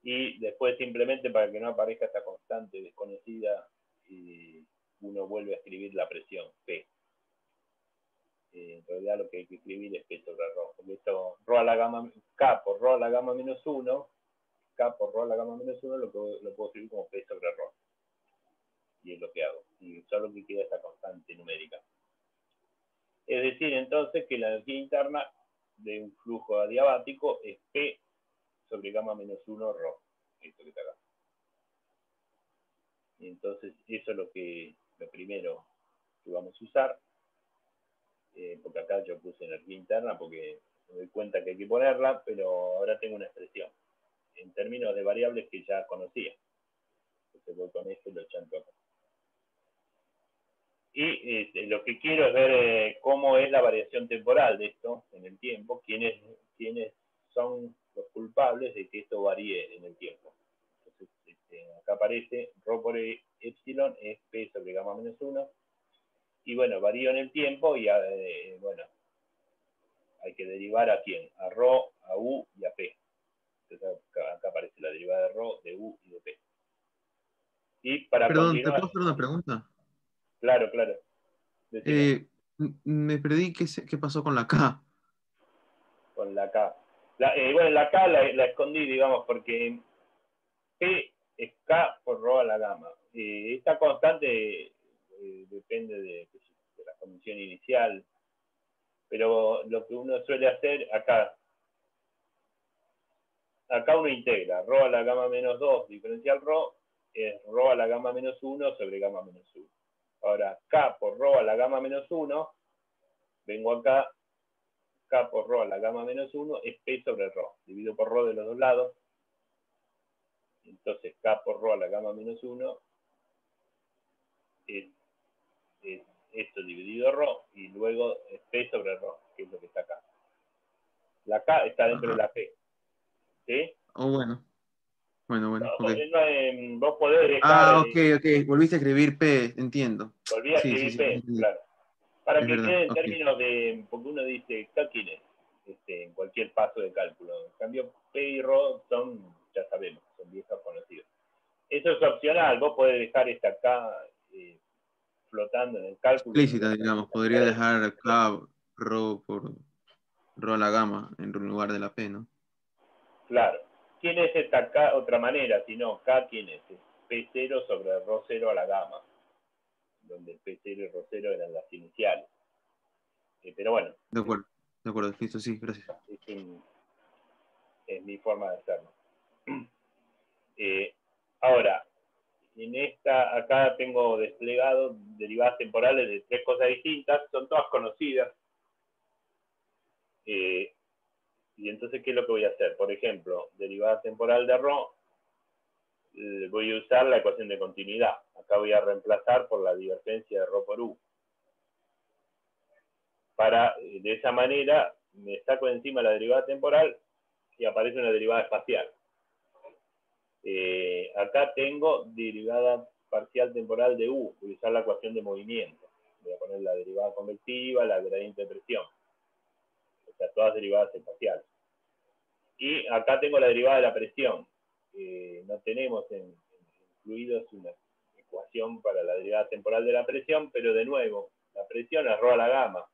[SPEAKER 1] y después simplemente para que no aparezca esta constante desconocida, uno vuelve a escribir la presión, P. En realidad lo que hay que escribir es P sobre ρ, porque esto, ρ a la gamma, K por ρ a la gamma menos 1, K por ρ a la gamma menos 1 lo puedo escribir como P sobre ρ. y es lo que hago. Y solo que queda esta constante numérica. Es decir, entonces, que la energía interna de un flujo adiabático es P sobre gamma menos 1 ρ. Esto que está acá. Y entonces, eso es lo primero que vamos a usar. Porque acá yo puse energía interna porque me doy cuenta que hay que ponerla, pero ahora tengo una expresión en términos de variables que ya conocía. Entonces voy con esto y lo chanto acá. Y lo que quiero es ver cómo es la variación temporal de esto en el tiempo, quiénes son los culpables de que esto varíe en el tiempo. Entonces, acá aparece ρ por epsilon es P sobre gamma menos 1. Y bueno, varío en el tiempo y bueno, hay que derivar a quién, a ρ, a u y a p. Entonces acá aparece la derivada de ρ, de u y de p. Y para
[SPEAKER 3] Perdón, ¿te
[SPEAKER 1] continuar,
[SPEAKER 3] puedo hacer una pregunta?
[SPEAKER 1] claro, decime,
[SPEAKER 3] Me perdí, ¿qué pasó con la K?
[SPEAKER 1] con la K. Bueno, la K la escondí, digamos, porque P es K por ρ a la gamma. Esta constante depende de la condición inicial, pero lo que uno suele hacer acá uno integra ρ a la gamma menos 2 diferencial ρ es ρ a la gamma menos 1 sobre gamma menos 1. Ahora, K por ρ a la gamma menos 1, vengo acá, K por ρ a la gamma menos 1 es P sobre ρ, divido por ρ de los dos lados. Entonces, K por ρ a la gamma menos 1 es esto dividido ρ, y luego es P sobre ρ, que es lo que está acá. La K está dentro de
[SPEAKER 3] Ajá.
[SPEAKER 1] la P. ¿Sí?
[SPEAKER 3] Oh, bueno, ok.
[SPEAKER 1] Vos podés dejar,
[SPEAKER 3] Ah, ok. Volviste a escribir P, entiendo.
[SPEAKER 1] volví a
[SPEAKER 3] Sí,
[SPEAKER 1] escribir P,
[SPEAKER 3] entendí.
[SPEAKER 1] claro. Para
[SPEAKER 3] Es
[SPEAKER 1] que
[SPEAKER 3] verdad,
[SPEAKER 1] quede en
[SPEAKER 3] ok.
[SPEAKER 1] términos de, porque uno dice, K quién es, en cualquier paso de cálculo. En cambio, P y ρ son, ya sabemos, son viejos conocidos. Eso es opcional, vos podés dejar esta K flotando en el cálculo.
[SPEAKER 3] Explícita, digamos. Podría dejar K, por ρ a la gamma en lugar de la P, ¿no?
[SPEAKER 1] Claro. ¿Quién es esta K? Otra manera, si no, K quién es P0 sobre ρ0 a la gamma, donde P0 y ρ0 eran las iniciales. Pero bueno,
[SPEAKER 3] De acuerdo, listo, sí, gracias.
[SPEAKER 1] es mi forma de hacerlo. Ahora, acá tengo desplegado derivadas temporales de tres cosas distintas, son todas conocidas. Y entonces, ¿qué es lo que voy a hacer? Por ejemplo, derivada temporal de ρ, voy a usar la ecuación de continuidad. Acá voy a reemplazar por la divergencia de ρ por u. De esa manera, me saco de encima la derivada temporal y aparece una derivada espacial. Acá tengo derivada parcial temporal de u, voy a usar la ecuación de movimiento. Voy a poner la derivada convectiva, la gradiente de presión. O sea, todas derivadas espaciales. Y acá tengo la derivada de la presión. No tenemos incluidos una ecuación para la derivada temporal de la presión, pero de nuevo, la presión es ρ a la gamma.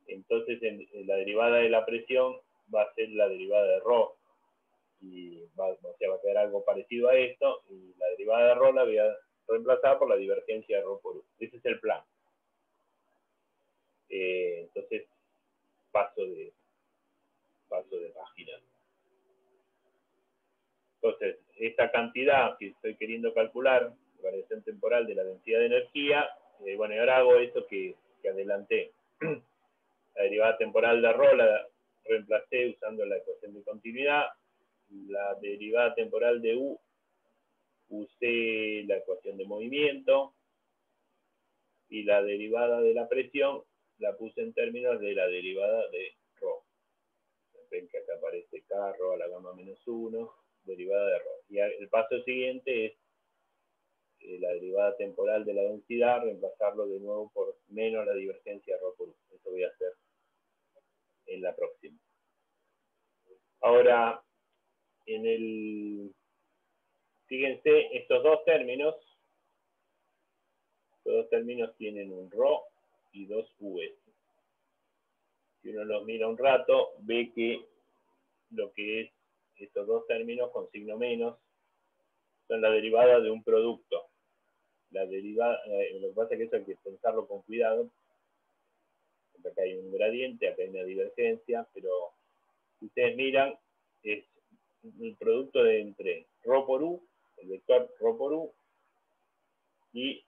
[SPEAKER 1] Entonces, en la derivada de la presión va a ser la derivada de ρ. Y va a quedar algo parecido a esto, y la derivada de ρ la voy a reemplazar por la divergencia de ρ por u. Ese es el plan. Entonces, paso de página. Entonces, esta cantidad que estoy queriendo calcular, variación temporal de la densidad de energía, bueno, y ahora hago eso que adelanté. La derivada temporal de ρ la reemplacé usando la ecuación de continuidad. La derivada temporal de u usé la ecuación de movimiento, y la derivada de la presión la puse en términos de la derivada de ρ. Ven que acá aparece K, ρ a la gamma menos 1, derivada de ρ. Y el paso siguiente es la derivada temporal de la densidad, reemplazarlo de nuevo por menos la divergencia de ρ por u. Eso voy a hacer en la próxima. Ahora, fíjense, estos dos términos tienen un ρ y dos u's. Si uno los mira un rato, ve que lo que es estos dos términos con signo menos son la derivada de un producto. la derivada, lo que pasa es que eso hay que pensarlo con cuidado, porque acá hay un gradiente, acá hay una divergencia, pero si ustedes miran, es el producto de entre ρ por u, el vector ρ por u, y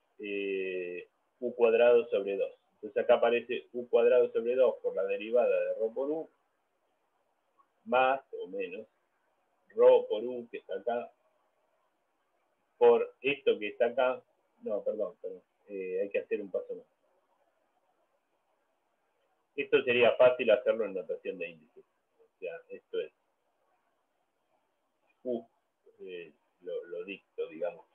[SPEAKER 1] u cuadrado sobre 2. Entonces acá aparece u cuadrado sobre 2 por la derivada de ρ por u, más o menos ρ por u, que está acá, por esto que está acá. No, perdón, hay que hacer un paso más. Esto sería fácil hacerlo en notación de índices. O sea, esto es u, lo dicto, digamos.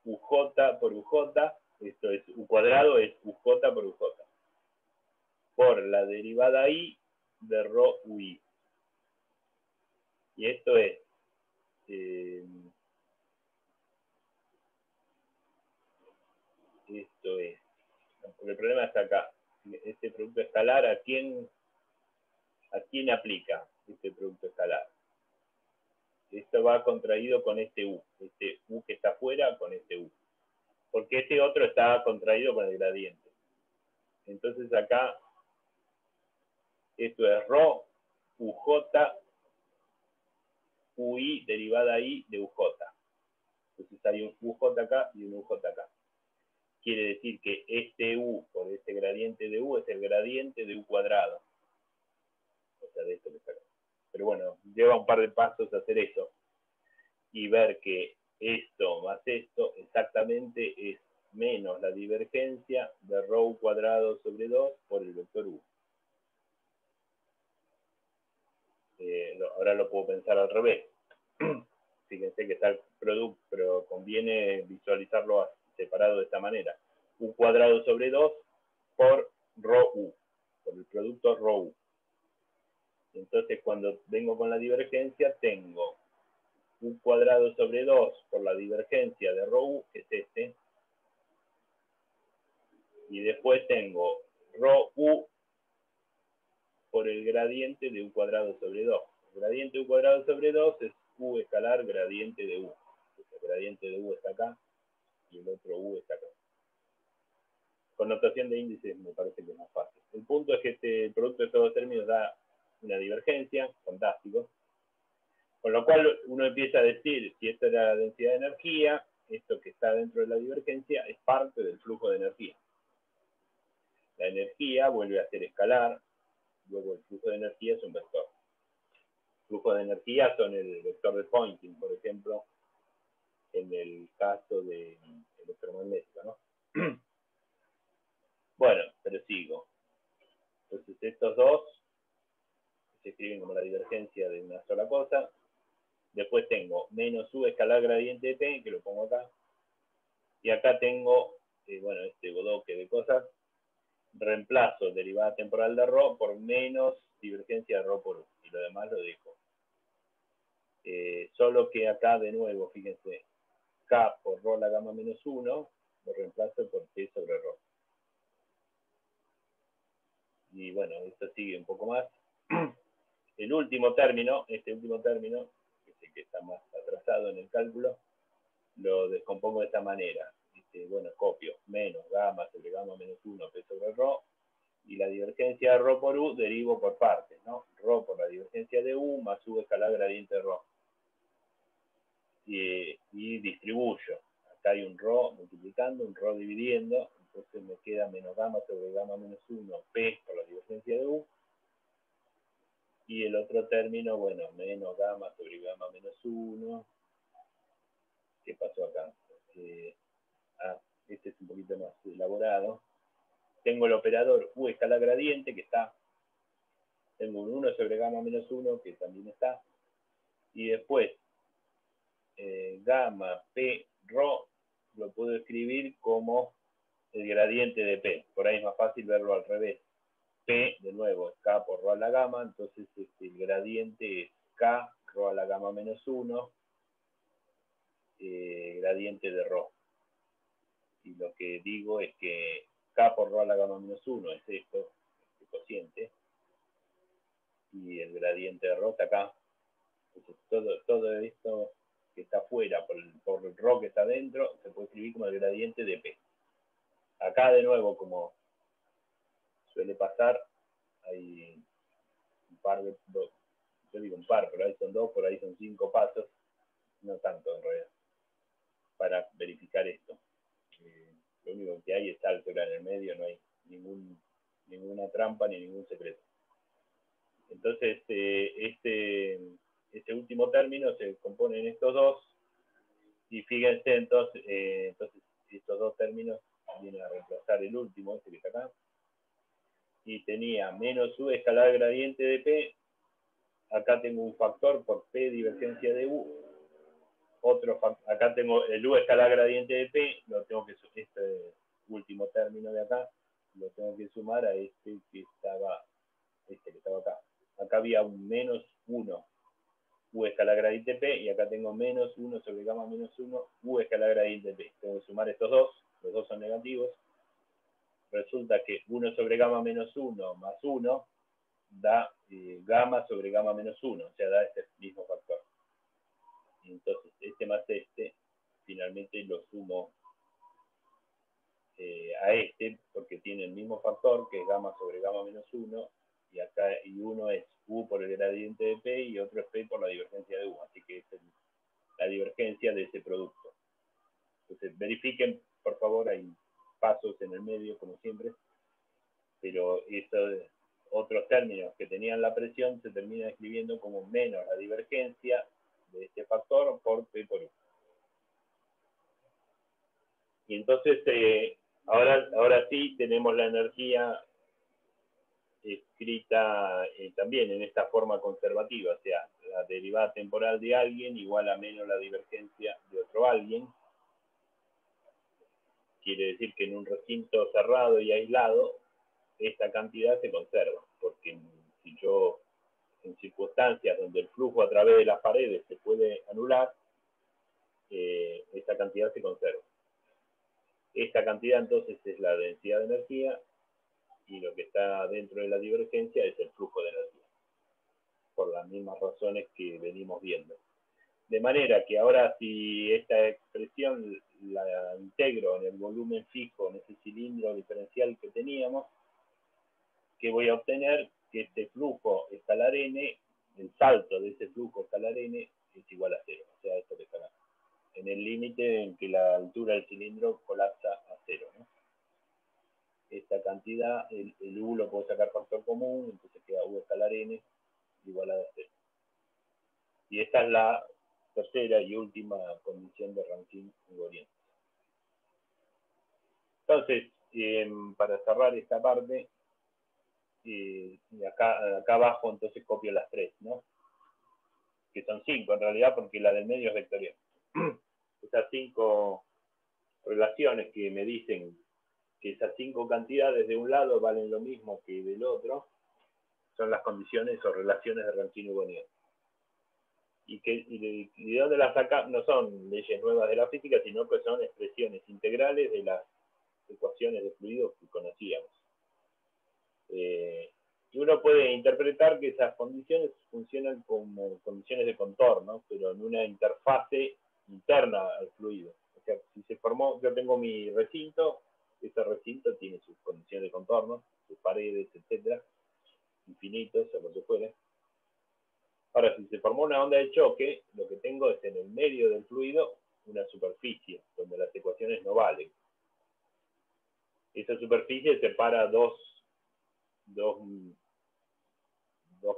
[SPEAKER 1] uj por uj, esto es u cuadrado, es uj por uj, por la derivada i de ρ ui. Y esto es porque el problema está acá. Este producto escalar, ¿a quién aplica este producto escalar? Esto va contraído con este u que está afuera con este u, porque este otro está contraído con el gradiente. Entonces acá, esto es ρ, uj, ui, derivada i de uj. Entonces hay un uj acá y un uj acá. Quiere decir que este u por este gradiente de u es el gradiente de u cuadrado. O sea, de esto que está acá. Pero bueno, lleva un par de pasos hacer eso y ver que esto más esto exactamente es menos la divergencia de ρ u cuadrado sobre 2 por el vector u. Ahora lo puedo pensar al revés. Fíjense que está el producto, pero conviene visualizarlo separado de esta manera. U cuadrado sobre 2 por ρ u, por el producto ρ u. Entonces cuando vengo con la divergencia tengo u cuadrado sobre 2 por la divergencia de ρ u, que es este, y después tengo ρ u por el gradiente de u cuadrado sobre 2. El gradiente de u cuadrado sobre 2 es u escalar gradiente de u. El gradiente de u está acá y el otro u está acá. Con notación de índices me parece que es más fácil. El punto es que este producto de estos dos términos da una divergencia, fantástico. Con lo cual uno empieza a decir, si esta era la densidad de energía, esto que está dentro de la divergencia es parte del flujo de energía. La energía vuelve a ser escalar, luego el flujo de energía es un vector. Flujos de energía son el vector de Poynting, por ejemplo, en el caso de electromagnética, ¿no? Bueno, pero sigo. Entonces estos dos se escriben como la divergencia de una sola cosa. Después tengo menos u escalar gradiente de P, que lo pongo acá. Y acá tengo, bueno, este bodoque de cosas. Reemplazo derivada temporal de ρ por menos divergencia de ρ por u. Y lo demás lo dejo. Solo que acá de nuevo, fíjense, K por ρ a la gamma menos 1, lo reemplazo por P sobre ρ. Y bueno, esto sigue un poco más. El último término, este último término, que es el que está más atrasado en el cálculo, lo descompongo de esta manera. Bueno, copio menos gamma sobre gamma menos 1, P sobre ρ, y la divergencia de ρ por u derivo por partes, ¿no? ρ por la divergencia de u más u escalar gradiente de ρ. Y distribuyo. Acá hay un ρ multiplicando, un ρ dividiendo, entonces me queda menos gamma sobre gamma menos 1, P por la divergencia de u. Y el otro término, bueno, menos gamma sobre gamma menos 1. ¿Qué pasó acá? Este es un poquito más elaborado. Tengo el operador u escalar gradiente, que está. Tengo un 1 sobre gamma menos 1, que también está. Y después, gamma P ρ, lo puedo escribir como el gradiente de P. Por ahí es más fácil verlo al revés. P, de nuevo, es K por ρ a la gamma, entonces el gradiente es K ρ a la gamma menos 1, gradiente de ρ. Y lo que digo es que K por ρ a la gamma menos 1 es esto, este cociente, y el gradiente de ρ está acá. Entonces todo esto que está afuera por ρ ρ que está dentro se puede escribir como el gradiente de P. Acá de nuevo, como suele pasar, hay un par de, yo digo un par, pero ahí son 2, por ahí son 5 pasos, no tanto en realidad, para verificar esto. Lo único que hay es álgebra en el medio, no hay ninguna trampa ni ningún secreto. Entonces, este último término se compone en estos dos, y fíjense entonces estos dos términos vienen a reemplazar el último, este que está acá, y tenía menos u escalar gradiente de P, acá tengo un factor por P divergencia de U, acá tengo el U escalar gradiente de P, lo tengo que, este último término de acá, lo tengo que sumar a este que estaba acá. Acá había un menos 1 U escalar gradiente P, y acá tengo menos 1 sobre gamma menos 1 U escalar gradiente P. Tengo que sumar estos dos, los dos son negativos. Resulta que 1 sobre gamma menos 1 más 1 da gamma sobre gamma menos 1, o sea, da este mismo factor. Entonces, este más este, finalmente lo sumo a este, porque tiene el mismo factor, que es gamma sobre gamma menos 1, y acá uno es U por el gradiente de P, y otro es P por la divergencia de U, así que es la divergencia de ese producto. Entonces, verifiquen, por favor, hay pasos en el medio, como siempre, pero estos otros términos que tenían la presión se terminan escribiendo como menos la divergencia de este factor por P por U. Y entonces, ahora sí tenemos la energía escrita también en esta forma conservativa, o sea, la derivada temporal de alguien igual a menos la divergencia de otro alguien. Quiere decir que en un recinto cerrado y aislado, esta cantidad se conserva, porque si yo, en circunstancias donde el flujo a través de las paredes se puede anular, esta cantidad se conserva. Esta cantidad entonces es la densidad de energía, y lo que está dentro de la divergencia es el flujo de energía, por las mismas razones que venimos viendo. De manera que ahora, si esta expresión la integro en el volumen fijo, en ese cilindro diferencial que teníamos, ¿qué voy a obtener? Que este flujo escalar n, el salto de ese flujo escalar n, es igual a 0. O sea, esto que está acá, en el límite en que la altura del cilindro colapsa a 0, ¿no? Esta cantidad, el U lo puedo sacar factor común, entonces queda U escalar n igual a 0. Y esta es la tercera y última condición de Rankine-Hungarian. Entonces, para cerrar esta parte, acá abajo entonces copio las tres, ¿no? Que son 5 en realidad, porque la del medio es vectorial. Estas 5 relaciones que me dicen que esas 5 cantidades de un lado valen lo mismo que del otro, son las condiciones o relaciones de Rankine-Hungarian. Y de dónde las saca, no son leyes nuevas de la física, sino que son expresiones integrales de las ecuaciones de fluidos que conocíamos. Y uno puede interpretar que esas condiciones funcionan como condiciones de contorno, pero en una interfase interna al fluido. O sea, si se formó, yo tengo mi recinto, ese recinto tiene sus condiciones de contorno, sus paredes, etcétera, infinitos o lo que fuera. Ahora, si se formó una onda de choque, lo que tengo es en el medio del fluido una superficie, donde las ecuaciones no valen. Esa superficie separa dos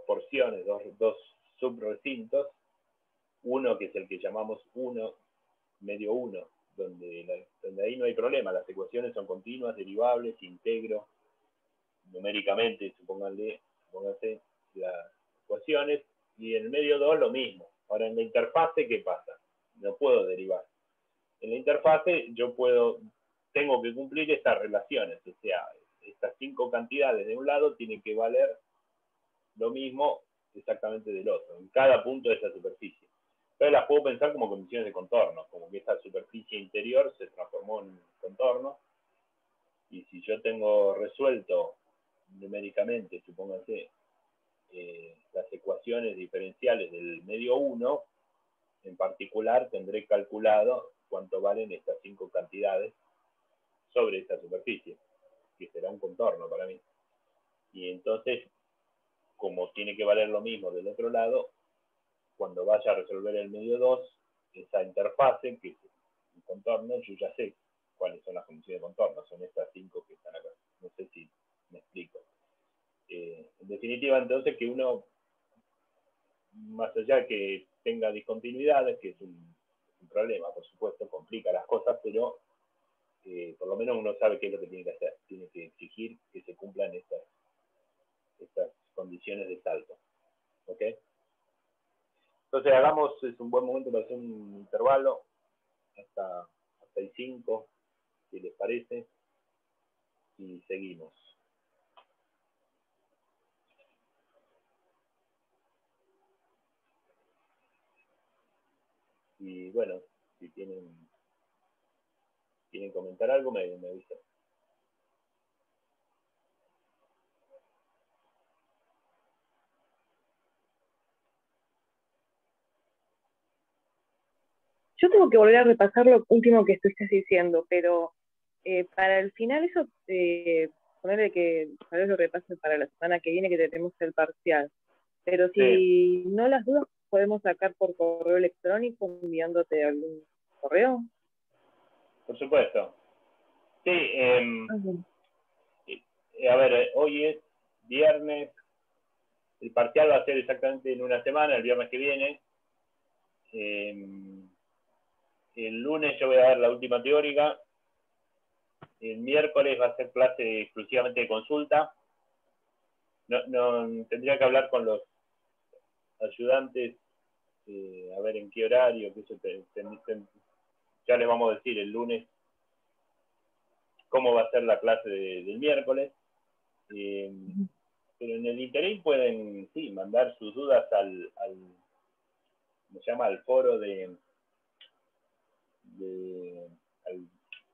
[SPEAKER 1] porciones, dos subrecintos, uno que es el que llamamos 1, medio 1, donde ahí no hay problema, las ecuaciones son continuas, derivables, integro numéricamente, supónganse las ecuaciones, y en el medio 2 lo mismo. Ahora, en la interfase, ¿qué pasa? No puedo derivar. En la interfase tengo que cumplir estas relaciones, o sea, estas 5 cantidades de un lado tienen que valer lo mismo exactamente del otro, en cada punto de esa superficie. Entonces las puedo pensar como condiciones de contorno, como que esta superficie interior se transformó en contorno, y si yo tengo resuelto numéricamente, supónganse, las ecuaciones diferenciales del medio 1, en particular tendré calculado cuánto valen estas 5 cantidades sobre esta superficie, que será un contorno para mí. Y entonces, como tiene que valer lo mismo del otro lado, cuando vaya a resolver el medio 2, esa interfase, que es un contorno, yo ya sé cuáles son las condiciones de contorno, son estas 5 que están acá. No sé si me explico. En definitiva, entonces, que uno, más allá de que tenga discontinuidades, que es un problema, por supuesto, complica las cosas, pero por lo menos uno sabe qué es lo que tiene que hacer. Tiene que exigir que se cumplan estas condiciones de salto. ¿Ok? Entonces es un buen momento para hacer un intervalo hasta el 5, si les parece, y seguimos. Y bueno, si quieren comentar algo, me avisan.
[SPEAKER 4] Yo tengo que volver a repasar lo último que estuviste diciendo, pero para el final eso, ponerle que tal vez lo repase para la semana que viene que tenemos el parcial. Pero si no las dudas, podemos sacar por correo electrónico enviándote algún correo.
[SPEAKER 1] Por supuesto. Sí, a ver, hoy es viernes, el parcial va a ser exactamente en una semana, el viernes que viene. El lunes yo voy a dar la última teórica. El miércoles va a ser clase exclusivamente de consulta. No tendría que hablar con los ayudantes, a ver en qué horario, que eso ya les vamos a decir el lunes cómo va a ser la clase del miércoles. Pero en el interín pueden, sí, mandar sus dudas ¿cómo se llama? Al foro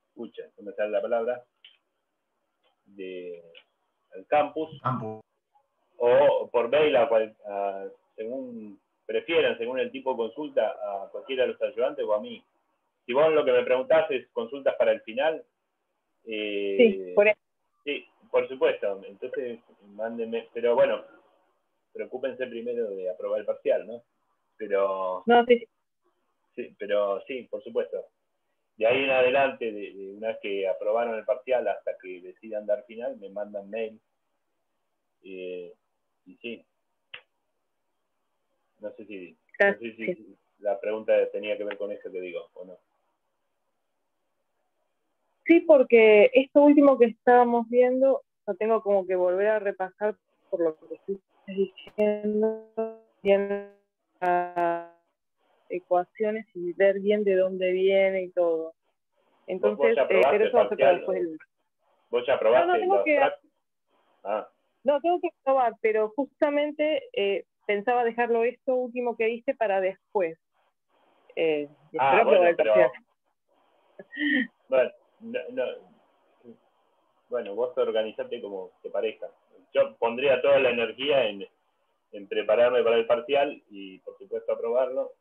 [SPEAKER 1] escucha, no me sale la palabra, al campus, o por mail, según prefieran, según el tipo de consulta, a cualquiera de los ayudantes o a mí. Si vos lo que me preguntás es consultas para el final,
[SPEAKER 4] sí,
[SPEAKER 1] sí, por supuesto, entonces mándenme, pero bueno, preocúpense primero de aprobar el parcial, ¿no? Pero,
[SPEAKER 4] no, sí.
[SPEAKER 1] Sí, pero sí, por supuesto. De ahí en adelante, de una vez que aprobaron el parcial hasta que decidan dar final, me mandan mail. Y sí, no sé si la pregunta tenía que ver con eso que digo, o no.
[SPEAKER 4] Sí, porque esto último que estábamos viendo, lo tengo como que volver a repasar por lo que estoy diciendo, bien las ecuaciones y ver bien de dónde viene y todo. Entonces,
[SPEAKER 1] ¿Vos ya aprobaste
[SPEAKER 4] pero eso va a ser para después del...
[SPEAKER 1] ¿Vos ya aprobaste
[SPEAKER 4] No, tengo que probar, pero justamente pensaba dejarlo esto último que hice para después.
[SPEAKER 1] Bueno, pero... Bueno, vos organizate como te parezca. Yo pondría toda la energía en prepararme para el parcial y, por supuesto, aprobarlo.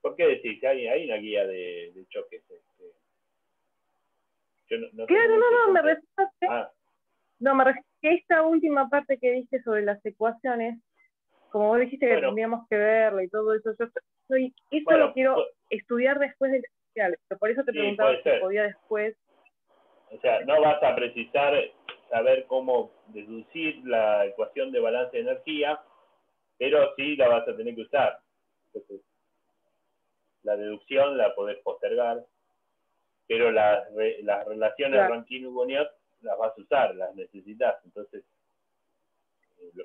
[SPEAKER 1] ¿Por qué decís? Hay una guía de choques.
[SPEAKER 4] Claro, me refiero me refiero a esta última parte que dije sobre las ecuaciones, como vos dijiste que tendríamos que verlo y todo eso, eso lo quiero estudiar después del parcial, pero por eso te preguntaba si podía después.
[SPEAKER 1] O sea, no vas a precisar saber cómo deducir la ecuación de balance de energía, pero sí la vas a tener que usar. Entonces, la deducción la podés postergar, pero las relaciones Rankine-Hugoniot las vas a usar, las necesitas. Entonces,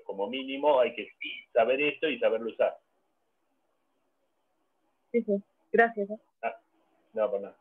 [SPEAKER 1] como mínimo hay que saber esto y saberlo usar.
[SPEAKER 4] Sí, gracias.
[SPEAKER 1] No, por nada.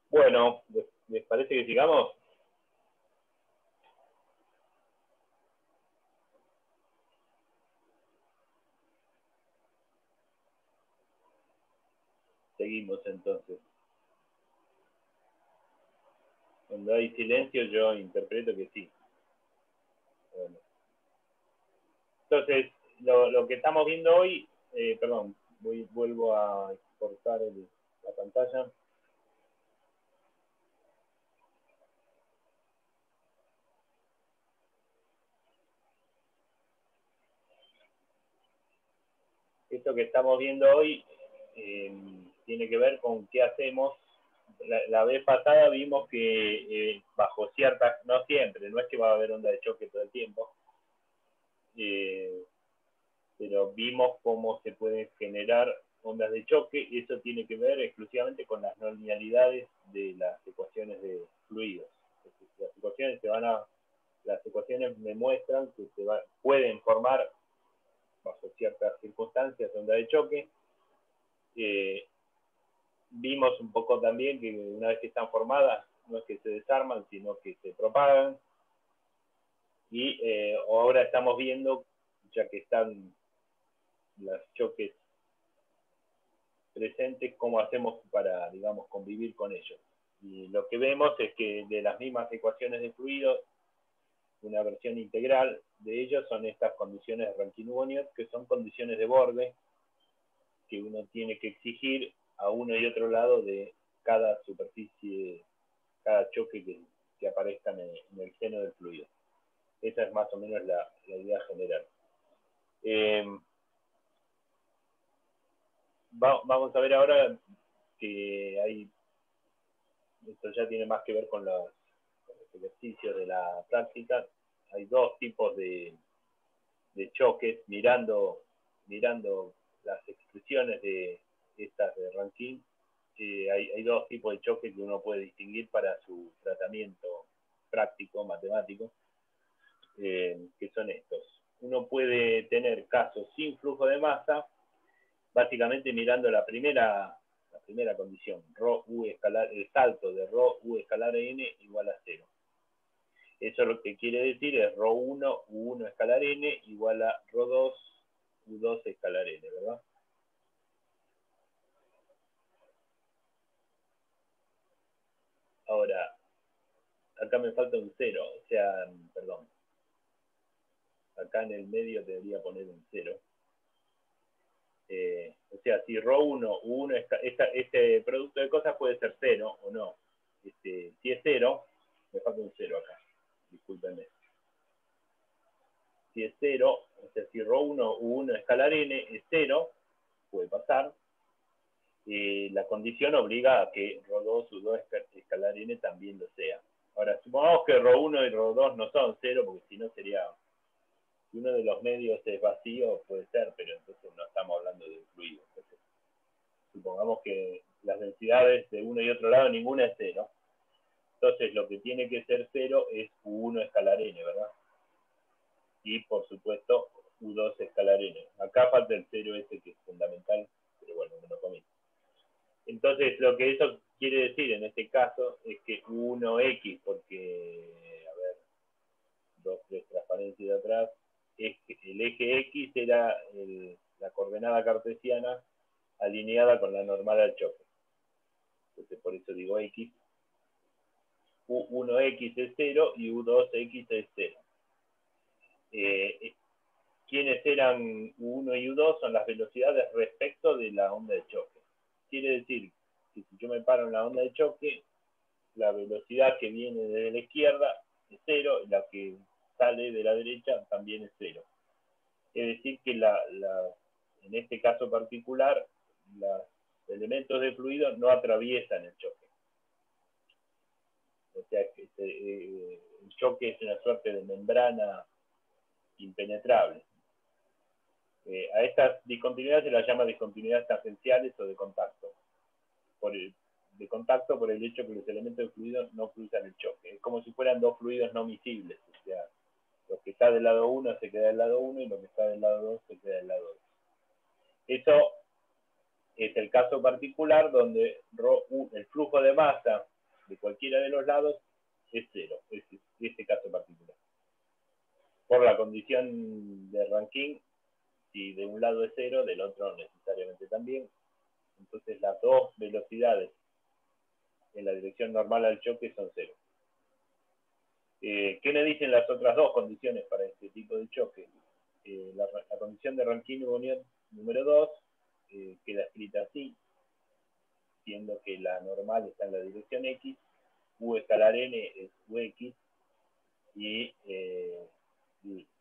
[SPEAKER 1] Bueno, ¿les parece que sigamos? Seguimos entonces. Cuando hay silencio yo interpreto que sí. Bueno. Entonces, lo que estamos viendo hoy, perdón, vuelvo a exportar la pantalla. Esto que estamos viendo hoy tiene que ver con qué hacemos. La vez pasada vimos que bajo ciertas, no siempre, no es que va a haber onda de choque todo el tiempo, pero vimos cómo se pueden generar ondas de choque. Eso tiene que ver exclusivamente con las no linealidades de las ecuaciones de fluidos. Las ecuaciones me muestran que pueden formar, bajo ciertas circunstancias, onda de choque. Vimos un poco también que una vez que están formadas, no es que se desarman, sino que se propagan. Y ahora estamos viendo, ya que están los choques presentes, cómo hacemos para, digamos, convivir con ellos. Y lo que vemos es que de las mismas ecuaciones de fluidos, una versión integral de ellos son estas condiciones de Rankine-Hugoniot, que son condiciones de borde que uno tiene que exigir a uno y otro lado de cada superficie, cada choque que aparezca en el seno del fluido. Esa es más o menos la idea general. Vamos a ver ahora que esto ya tiene más que ver con los ejercicios de la práctica. Hay dos tipos de choques, mirando las expresiones de estas de Rankine. Hay dos tipos de choques que uno puede distinguir para su tratamiento práctico, matemático, que son estos. Uno puede tener casos sin flujo de masa, básicamente mirando la primera condición, el salto de ρ u escalar n igual a 0. Eso lo que quiere decir es ρ1 u1 escalar n igual a ρ2 u2 escalar n, ¿verdad? Ahora, acá me falta un 0, o sea, perdón. Acá en el medio debería poner un 0. O sea, si ρ1 u1, este producto de cosas puede ser 0 o no. Si es 0, me falta un 0 acá, discúlpenme. Si es 0, o sea, si ρ1 u1 escalar n es 0, puede pasar. La condición obliga a que ρ2 u2 escalar n también lo sea. Ahora, supongamos que ρ1 y ρ2 no son 0, porque si no sería... Si uno de los medios es vacío, puede ser, pero entonces no estamos hablando de un fluido. Entonces, supongamos que las densidades de uno y otro lado, ninguna es 0. Entonces, lo que tiene que ser 0 es u1 escalar n, ¿verdad? Y, por supuesto, u2 escalar n. Acá falta el 0 ese que es fundamental, pero bueno, me lo comí. Entonces, lo que eso quiere decir en este caso es que u1x, porque, a ver, 2, 3 transparencias de atrás, es que el eje X era la coordenada cartesiana alineada con la normal al choque. Entonces, por eso digo X. U1X es 0 y U2X es 0. ¿Quiénes eran U1 y U2? Son las velocidades respecto de la onda de choque. Quiere decir que si yo me paro en la onda de choque, la velocidad que viene de la izquierda es 0 y la que sale de la derecha también es 0. Es decir, que en este caso particular, los elementos de fluido no atraviesan el choque. O sea, que el choque es una suerte de membrana impenetrable. A estas discontinuidades se las llama discontinuidades tangenciales o de contacto. De contacto por el hecho que los elementos de fluido no cruzan el choque. Es como si fueran dos fluidos no miscibles. O sea, lo que está del lado 1 se queda del lado 1 y lo que está del lado 2 se queda del lado 2. Eso es el caso particular donde el flujo de masa de cualquiera de los lados es 0. Es este caso particular. Por la condición de Rankine, si de un lado es 0, del otro necesariamente también. Entonces las dos velocidades en la dirección normal al choque son 0. ¿Qué me dicen las otras dos condiciones para este tipo de choque? La condición de Rankine-Hugoniot número 2 queda escrita así, siendo que la normal está en la dirección X, U escalar n es UX, y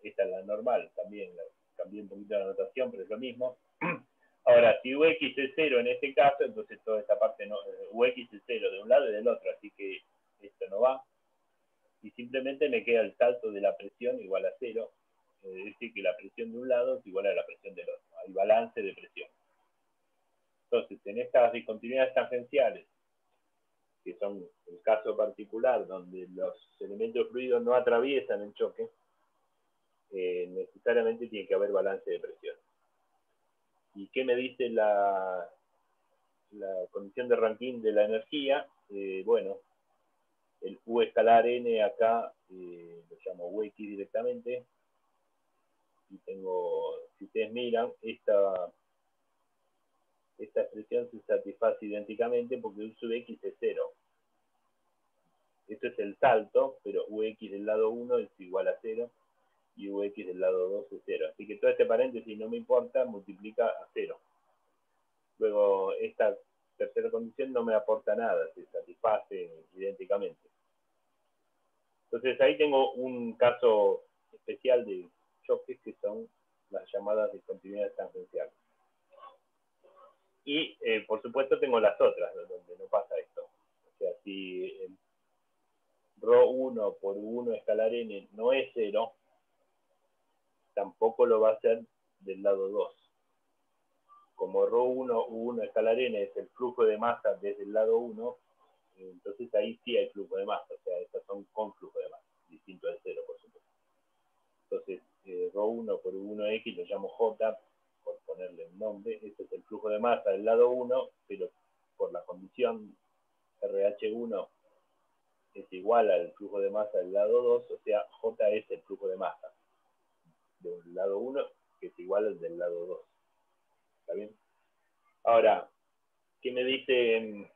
[SPEAKER 1] esta es la normal, también cambié un poquito la notación, pero es lo mismo. Ahora, si UX es 0 en este caso, entonces toda esta parte no, UX es 0 de un lado y del otro, así que esto no va. Y simplemente me queda el salto de la presión igual a 0, es decir, que la presión de un lado es igual a la presión del otro. Hay balance de presión. Entonces, en estas discontinuidades tangenciales, que son el caso particular donde los elementos fluidos no atraviesan el choque, necesariamente tiene que haber balance de presión. ¿Y qué me dice la condición de Rankine de la energía? Bueno, el U escalar n acá lo llamo Ux directamente, y tengo, si ustedes miran, esta expresión se satisface idénticamente porque U sub x es 0. Esto es el salto, pero Ux del lado 1 es igual a 0 y Ux del lado 2 es 0. Así que todo este paréntesis no me importa, multiplica a 0. Luego, esta tercera condición no me aporta nada, se satisface idénticamente. Entonces ahí tengo un caso especial de choques que son las llamadas discontinuidades tangenciales. Y por supuesto tengo las otras, donde no pasa esto. O sea, si ρ1 por U1 escalar n no es 0, tampoco lo va a ser del lado 2. Como ρ1, U1 escalar n es el flujo de masa desde el lado 1, entonces ahí sí hay flujo de masa, o sea, estas son con flujo de masa, distinto del 0, por supuesto. Entonces, ρ1 por U1x lo llamo J, por ponerle un nombre. Este es el flujo de masa del lado 1, pero por la condición RH1 es igual al flujo de masa del lado 2, o sea, J es el flujo de masa del lado 1, que es igual al del lado 2. ¿Está bien? Ahora, ¿qué me dicen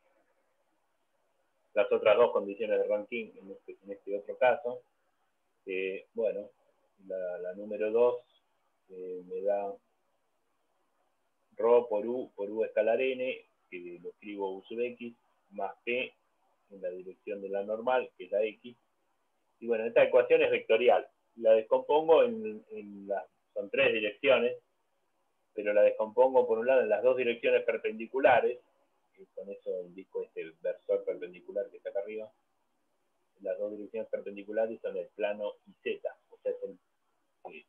[SPEAKER 1] las otras dos condiciones de Rankine en este otro caso? Bueno, la número 2 me da ρ por U escalar n, que lo escribo U sub x, más P en la dirección de la normal, que es la x. Y bueno, esta ecuación es vectorial. La descompongo son tres direcciones, pero la descompongo por un lado en las dos direcciones perpendiculares, y con eso indico este versor perpendicular que está acá arriba. Las dos direcciones perpendiculares son el plano IZ, o sea,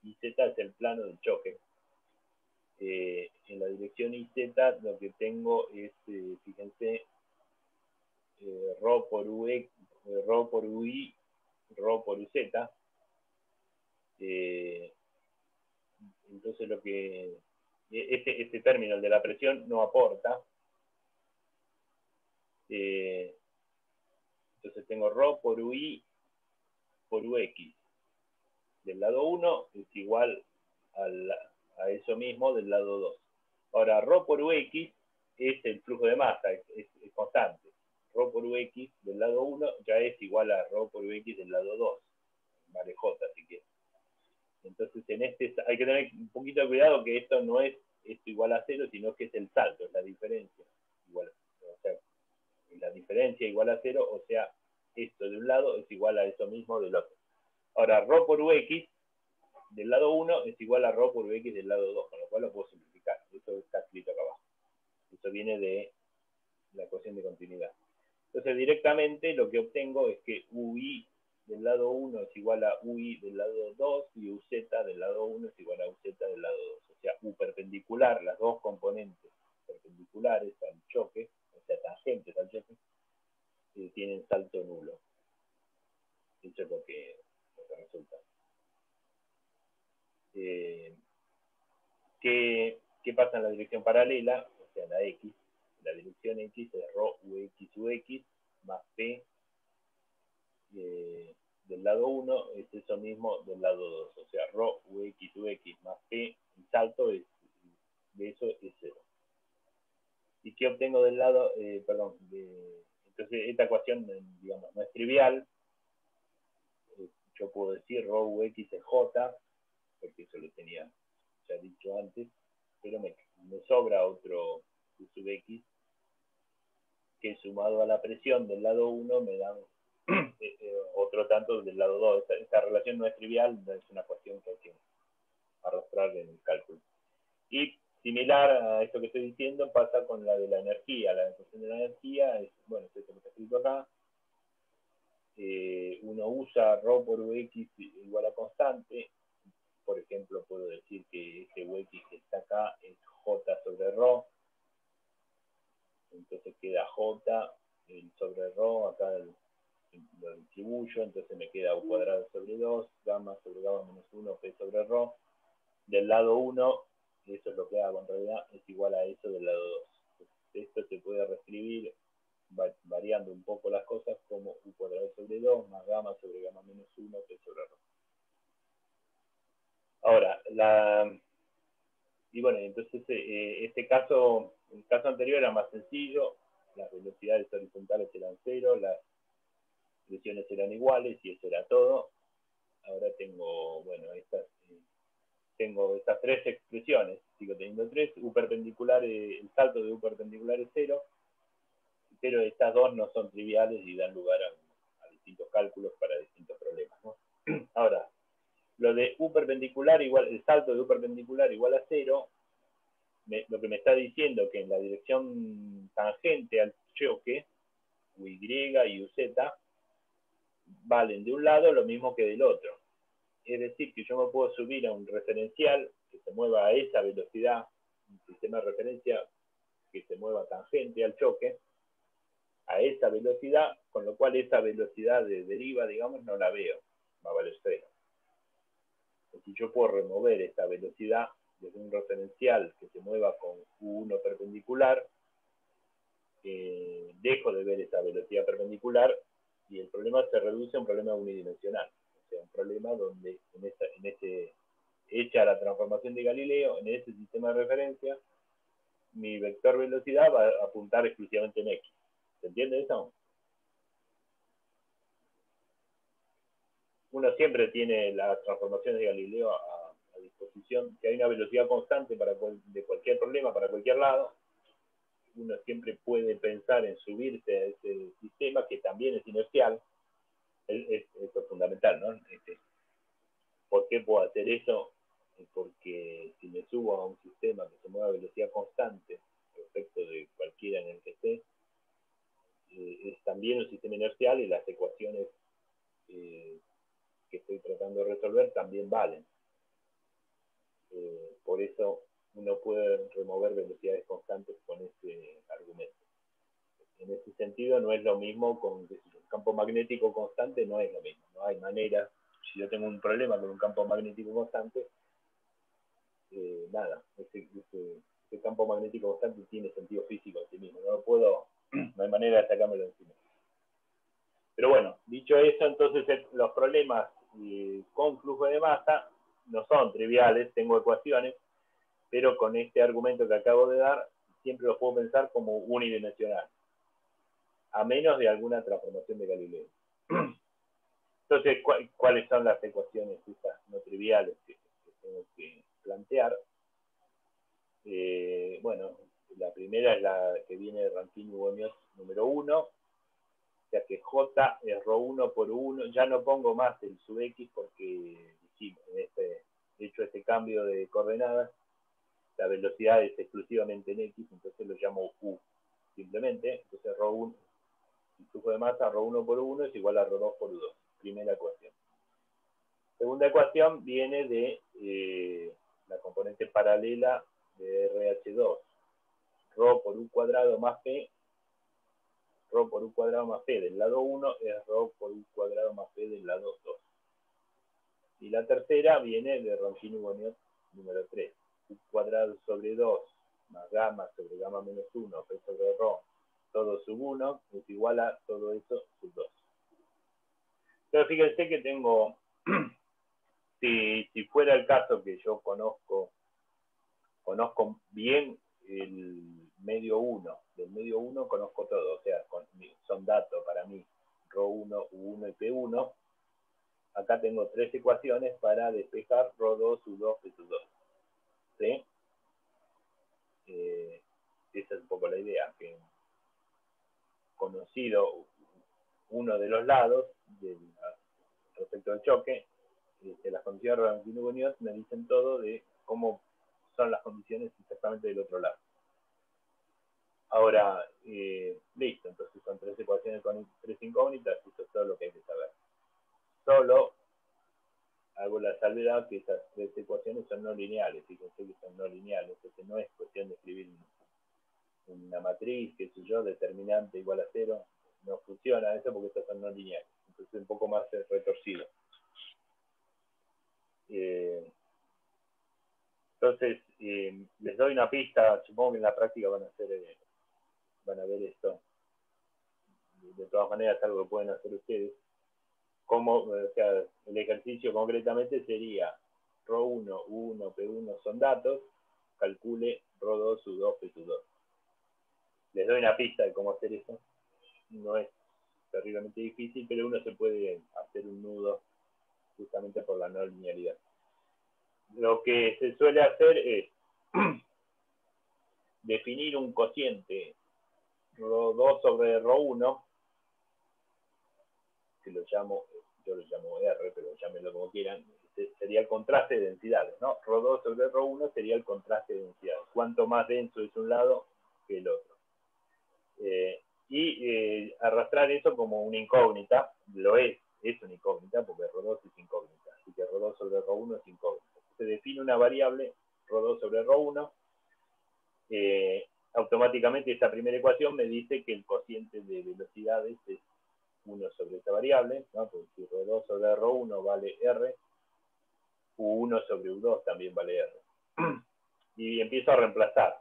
[SPEAKER 1] IZ es el plano del choque. En la dirección IZ lo que tengo es, fíjense, ρ por UI, ρ por UI, ρ por UZ. Entonces lo que este término, el de la presión, no aporta. Entonces tengo ρ por UI por UX. Del lado 1 es igual a eso mismo del lado 2. Ahora, ρ por UX es el flujo de masa, es constante. ρ por UX del lado 1 ya es igual a ρ por UX del lado 2. Vale J, si quieres. Entonces, hay que tener un poquito de cuidado que esto no es esto igual a 0, sino que es el salto, es la diferencia. O sea, la diferencia igual a 0, o sea, esto de un lado es igual a eso mismo del otro. Ahora, ρ por UX del lado 1 es igual a ρ por UX del lado 2, con lo cual lo puedo simplificar. Eso está escrito acá abajo. Eso viene de la ecuación de continuidad. Entonces, directamente lo que obtengo es que UI del lado 1 es igual a UI del lado 2 y UZ del lado 1 es igual a UZ del lado 2. O sea, U perpendicular, las dos componentes perpendiculares al choque, o sea, tangentes al choque, tienen salto nulo. Eso es lo que resulta. ¿Qué pasa en la dirección paralela? O sea, la X. La dirección X es ρ UX más P del lado 1 es eso mismo del lado 2. O sea, ρ UX más P, el salto de eso es 0. ¿Y qué obtengo del lado? Entonces, esta ecuación, digamos, no es trivial. Yo puedo decir ρ UX es J, porque eso lo tenía ya dicho antes, pero me sobra otro U sub X, que sumado a la presión del lado 1 me dan otro tanto del lado 2. Esta relación no es trivial, es una cuestión que hay que arrastrar en el cálculo. Y similar a esto que estoy diciendo pasa con la de la energía. La ecuación de la energía es, bueno, esto que está escrito acá. Uno usa ρ por UX igual a constante. Por ejemplo, puedo decir que este UX que está acá es J sobre ρ. entonces queda J, el sobre Rho, acá lo distribuyo, entonces me queda U cuadrado sobre 2, gamma sobre gamma menos 1, P sobre Rho. Del lado 1, eso es lo que hago en realidad, es igual a eso del lado 2. Esto se puede reescribir variando un poco las cosas como U cuadrado sobre 2 más gamma sobre gamma menos 1, P sobre Rho. Ahora, y bueno, entonces el caso anterior era más sencillo, las velocidades horizontales eran 0, las presiones eran iguales y eso era todo. Ahora tengo, bueno, tengo estas tres expresiones, sigo teniendo tres, U perpendicular, el salto de U perpendicular es 0, pero estas dos no son triviales y dan lugar a distintos cálculos para distintos problemas, ¿no? Ahora, lo de U perpendicular igual, el salto de U perpendicular igual a 0, lo que me está diciendo que en la dirección tangente al choque, UY y UZ, valen de un lado lo mismo que del otro. Es decir, que yo me puedo subir a un referencial que se mueva a esa velocidad, un sistema de referencia que se mueva tangente al choque, a esa velocidad, con lo cual esa velocidad de deriva, digamos, no la veo, va a valer 0. Si yo puedo remover esta velocidad desde un referencial que se mueva con U1 perpendicular, dejo de ver esa velocidad perpendicular y el problema se reduce a un problema unidimensional. O sea, un problema donde hecha la transformación de Galileo, en ese sistema de referencia, mi vector velocidad va a apuntar exclusivamente en X. ¿Se entiende eso? Uno siempre tiene las transformaciones de Galileo a disposición, que hay una velocidad constante de cualquier problema, para cualquier lado. Uno siempre puede pensar en subirse a ese sistema, que también es inercial. Esto es fundamental, ¿no? ¿Por qué puedo hacer eso? Porque si me subo a un sistema que se mueve a velocidad constante respecto de cualquiera en el que esté, es también un sistema inercial y las ecuaciones que estoy tratando de resolver también valen. Por eso uno puede remover velocidades constantes con ese argumento. En ese sentido no es lo mismo con el campo magnético constante, no es lo mismo. No hay manera, si yo tengo un problema con un campo magnético constante, nada, ese campo magnético constante tiene sentido físico en sí mismo. No hay manera de sacármelo encima. Pero bueno, dicho eso, entonces los problemas con flujo de masa no son triviales, tengo ecuaciones, pero con este argumento que acabo de dar, siempre los puedo pensar como unidimensional, a menos de alguna transformación de Galileo. Entonces, ¿cuáles son las ecuaciones estas no triviales que tengo que plantear? Bueno, la primera es la que viene de Rankine-Hugoniot número 1, o sea que J es ρ1 por 1, ya no pongo más el sub X porque he hecho este cambio de coordenadas, la velocidad es exclusivamente en X, entonces lo llamo U simplemente, entonces ρ1, el flujo de masa ρ1 por 1 es igual a ρ2 por U2, primera ecuación. Segunda ecuación viene de la componente paralela de RH2, ρ por U cuadrado más P, ρ por U cuadrado más P del lado 1 es ρ por U cuadrado más P del lado 2. Y la tercera viene de Rankine-Hugoniot número 3, U cuadrado sobre 2 más gamma sobre gamma menos 1, P sobre ρ, todo sub 1 es igual a todo eso sub 2. Entonces fíjense que tengo, si fuera el caso que yo conozco bien el medio 1, del medio 1 conozco todo, o sea, son datos para mí, ρ1, U1 y P1, acá tengo tres ecuaciones para despejar ρ2, U2, P2. ¿Sí? Esa es un poco la idea, que conocido uno de los lados respecto al choque, las condiciones de Rankine-Hugoniot me dicen todo de cómo son las condiciones exactamente del otro lado. Ahora, listo, entonces son tres ecuaciones con tres incógnitas, eso es todo lo que hay que saber. Solo hago la salvedad que esas tres ecuaciones son no lineales, fíjense que son no lineales, entonces no es cuestión de escribir una matriz, qué sé yo, determinante igual a 0, no funciona eso porque estas son no lineales, entonces un poco más retorcido. Entonces, les doy una pista, supongo que en la práctica van a ver esto. De todas maneras, es algo que pueden hacer ustedes. O sea, el ejercicio concretamente sería ρ1, U1, P1 son datos, calcule ρ2, U2, P2. Les doy una pista de cómo hacer eso. No es terriblemente difícil, pero uno se puede hacer un nudo justamente por la no linealidad. Lo que se suele hacer es definir un cociente ρ2 sobre ρ1, que yo lo llamo R, pero llámenlo como quieran, sería el contraste de densidades, ¿no? ρ2 sobre ρ1 sería el contraste de densidades. Cuanto más denso es un lado que el otro. Arrastrar eso como una incógnita, lo es una incógnita, porque ρ2 es incógnita, así que ρ2 sobre ρ1 es incógnita. Se define una variable, ρ2 sobre ρ1, automáticamente esta primera ecuación me dice que el cociente de velocidades es 1 sobre esta variable, ¿no? Porque si ρ2 sobre ρ1 vale R, U1 sobre U2 también vale R. Y empiezo a reemplazar.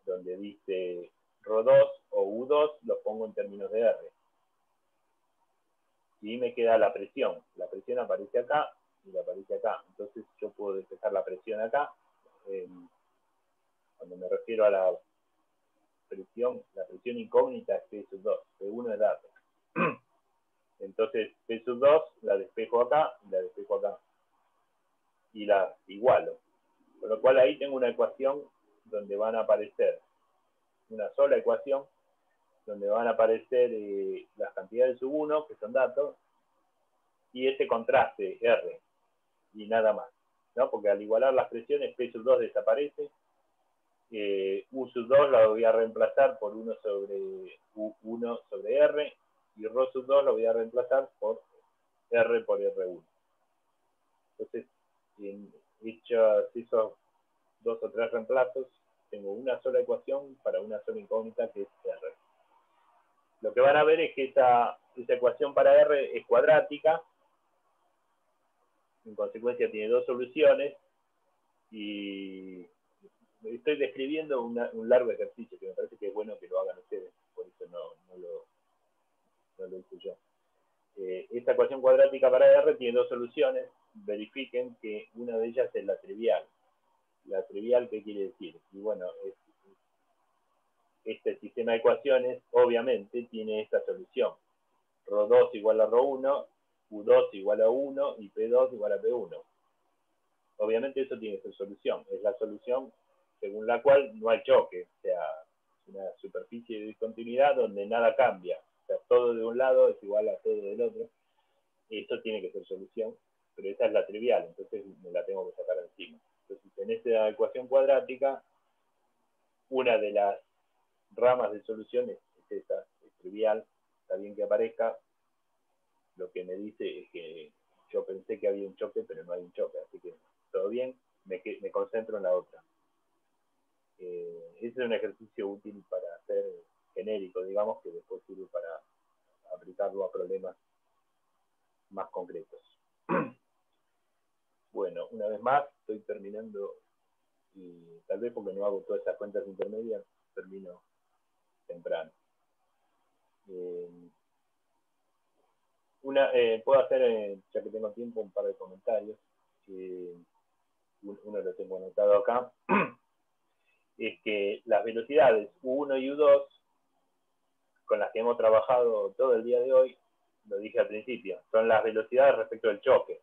[SPEAKER 1] Donde dice ρ2 o U2, lo pongo en términos de R. Y me queda la presión. La presión aparece acá y la aparece acá. Entonces yo puedo despejar la presión acá. Cuando me refiero a la presión incógnita es P sub 2. P1 es dato. Entonces P sub 2 la despejo acá y la despejo acá. Y la igualo. Con lo cual ahí tengo una ecuación donde van a aparecer una sola ecuación, donde van a aparecer las cantidades sub 1, que son datos, y ese contraste R, y nada más, ¿no? Porque al igualar las presiones, P sub 2 desaparece, U sub 2 la voy a reemplazar por 1 sobre U1 sobre R, y ρ sub 2 lo voy a reemplazar por R por R1. Entonces, hechos esos 2 o 3 reemplazos, tengo una sola ecuación para una sola incógnita que es R. Lo que van a ver es que esa ecuación para R es cuadrática, en consecuencia tiene 2 soluciones, y estoy describiendo un largo ejercicio que me parece que es bueno que lo hagan ustedes, por eso no lo hice yo. Esta ecuación cuadrática para R tiene 2 soluciones, verifiquen que una de ellas es la trivial. La trivial, ¿qué quiere decir? Y bueno, este sistema de ecuaciones obviamente tiene esta solución. ρ2 igual a ρ1, U2 igual a 1 y P2 igual a P1. Obviamente eso tiene su solución. Es la solución según la cual no hay choque. O sea, es una superficie de discontinuidad donde nada cambia. O sea, todo de un lado es igual a todo del otro. Eso tiene que ser solución. Pero esa es la trivial, entonces me la tengo que sacar encima. Entonces, en esta ecuación cuadrática, una de las ramas de solución es esta, es trivial, está bien que aparezca. Lo que me dice es que yo pensé que había un choque, pero no hay un choque, así que todo bien, me concentro en la otra. Ese es un ejercicio útil para hacer genérico, digamos, que después sirve para aplicarlo a problemas más concretos. Bueno, una vez más, estoy terminando, y tal vez porque no hago todas esas cuentas intermedias, termino temprano. Puedo hacer, ya que tengo tiempo, un par de comentarios. Uno lo tengo anotado acá. Es que las velocidades U1 y U2, con las que hemos trabajado todo el día de hoy, lo dije al principio, son las velocidades respecto del choque.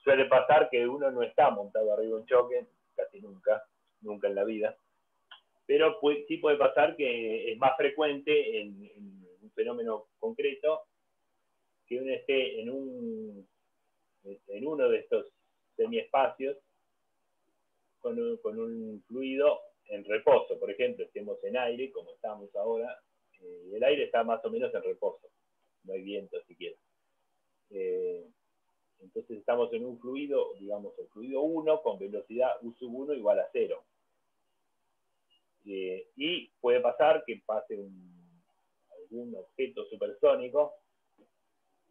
[SPEAKER 1] Suele pasar que uno no está montado arriba de un choque, casi nunca en la vida, pero sí puede pasar que es más frecuente en un fenómeno concreto que uno esté en uno de estos semiespacios con un fluido en reposo. Por ejemplo, estemos en aire, como estamos ahora, el aire está más o menos en reposo, no hay viento siquiera. Entonces estamos en un fluido, digamos, el fluido 1 con velocidad U sub 1 igual a 0. Y puede pasar que pase algún objeto supersónico,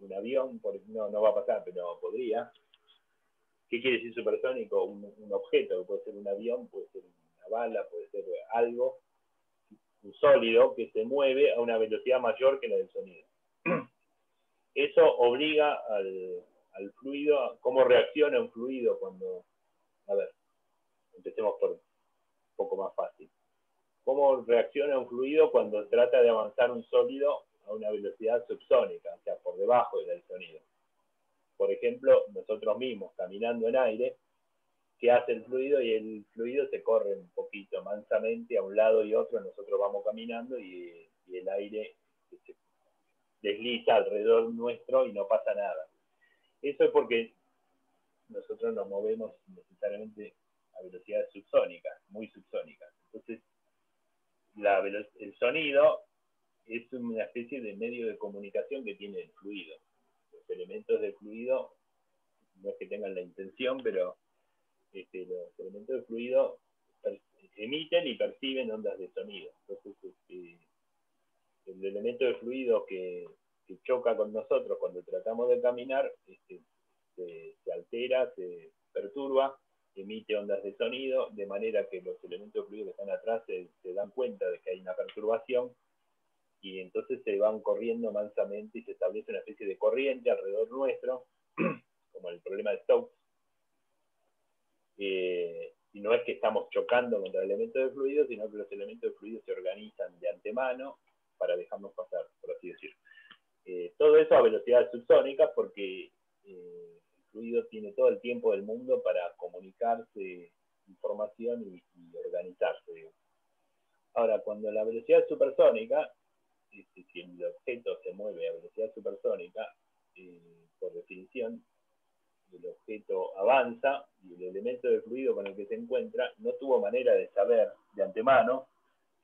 [SPEAKER 1] un avión, no va a pasar, pero podría. ¿Qué quiere decir supersónico? Un objeto, que puede ser un avión, puede ser una bala, puede ser algo, un sólido que se mueve a una velocidad mayor que la del sonido. Eso obliga al fluido, cómo reacciona un fluido cuando, a ver, empecemos por un poco más fácil. ¿Cómo reacciona un fluido cuando trata de avanzar un sólido a una velocidad subsónica, o sea, por debajo del sonido? Por ejemplo, nosotros mismos caminando en aire, ¿qué hace el fluido? Y el fluido se corre un poquito mansamente a un lado y otro, nosotros vamos caminando y el aire se desliza alrededor nuestro y no pasa nada. Eso es porque nosotros nos movemos necesariamente a velocidades subsónicas, muy subsónicas. Entonces, el sonido es una especie de medio de comunicación que tiene el fluido. Los elementos del fluido, no es que tengan la intención, pero los elementos del fluido emiten y perciben ondas de sonido. Entonces, el elemento de fluido que choca con nosotros cuando tratamos de caminar, se altera, se perturba, emite ondas de sonido, de manera que los elementos de fluido que están atrás se dan cuenta de que hay una perturbación y entonces se van corriendo mansamente y se establece una especie de corriente alrededor nuestro, como el problema de Stokes. Y no es que estamos chocando contra elementos de fluido, sino que los elementos de fluido se organizan de antemano para dejarnos pasar, por así decirlo. Todo eso a velocidades subsónicas porque el fluido tiene todo el tiempo del mundo para comunicarse información y organizarse. Ahora, cuando la velocidad es supersónica, si el objeto se mueve a velocidad supersónica, por definición, el objeto avanza y el elemento de fluido con el que se encuentra no tuvo manera de saber de antemano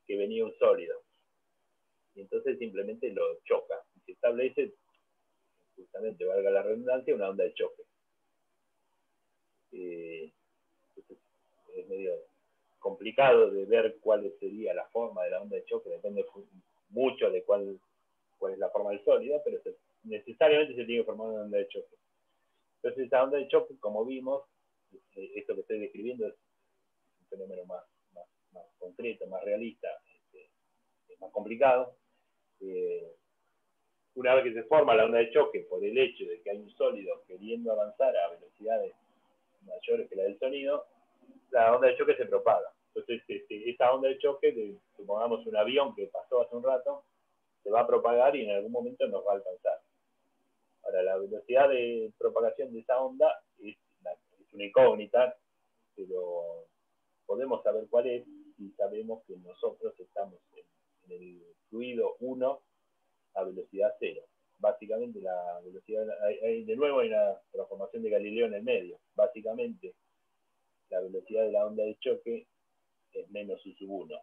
[SPEAKER 1] que venía un sólido. Y entonces simplemente lo choca. Y se establece, justamente, valga la redundancia, una onda de choque. Entonces, es medio complicado de ver cuál sería la forma de la onda de choque, depende mucho de cuál es la forma del sólido, pero necesariamente se tiene que formar una onda de choque. Entonces, esa onda de choque, como vimos, esto que estoy describiendo es un fenómeno más concreto, más realista, es más complicado. Una vez que se forma la onda de choque por el hecho de que hay un sólido queriendo avanzar a velocidades mayores que la del sonido, la onda de choque se propaga. Entonces, esa onda de choque, supongamos un avión que pasó hace un rato, se va a propagar y en algún momento nos va a alcanzar. Ahora, la velocidad de propagación de esa onda es una incógnita, pero podemos saber cuál es y sabemos que nosotros estamos en el fluido 1 a velocidad 0. Básicamente la velocidad, de nuevo hay una transformación de Galileo en el medio. Básicamente la velocidad de la onda de choque es menos U sub 1.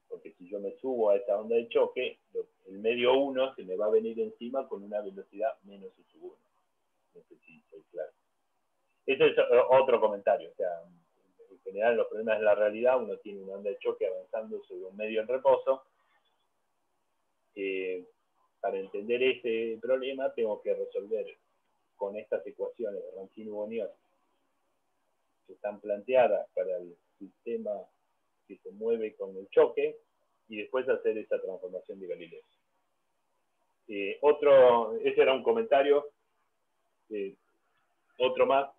[SPEAKER 1] Porque si yo me subo a esa onda de choque, el medio 1 se me va a venir encima con una velocidad menos U sub 1. No sé si soy claro. Ese es otro comentario. O sea, en general, los problemas de la realidad, uno tiene una onda de choque avanzando sobre un medio en reposo. Para entender ese problema, tengo que resolver con estas ecuaciones de Rancino-Bonior que están planteadas para el sistema que se mueve con el choque y después hacer esa transformación de Galileo. Ese era un comentario. Otro más,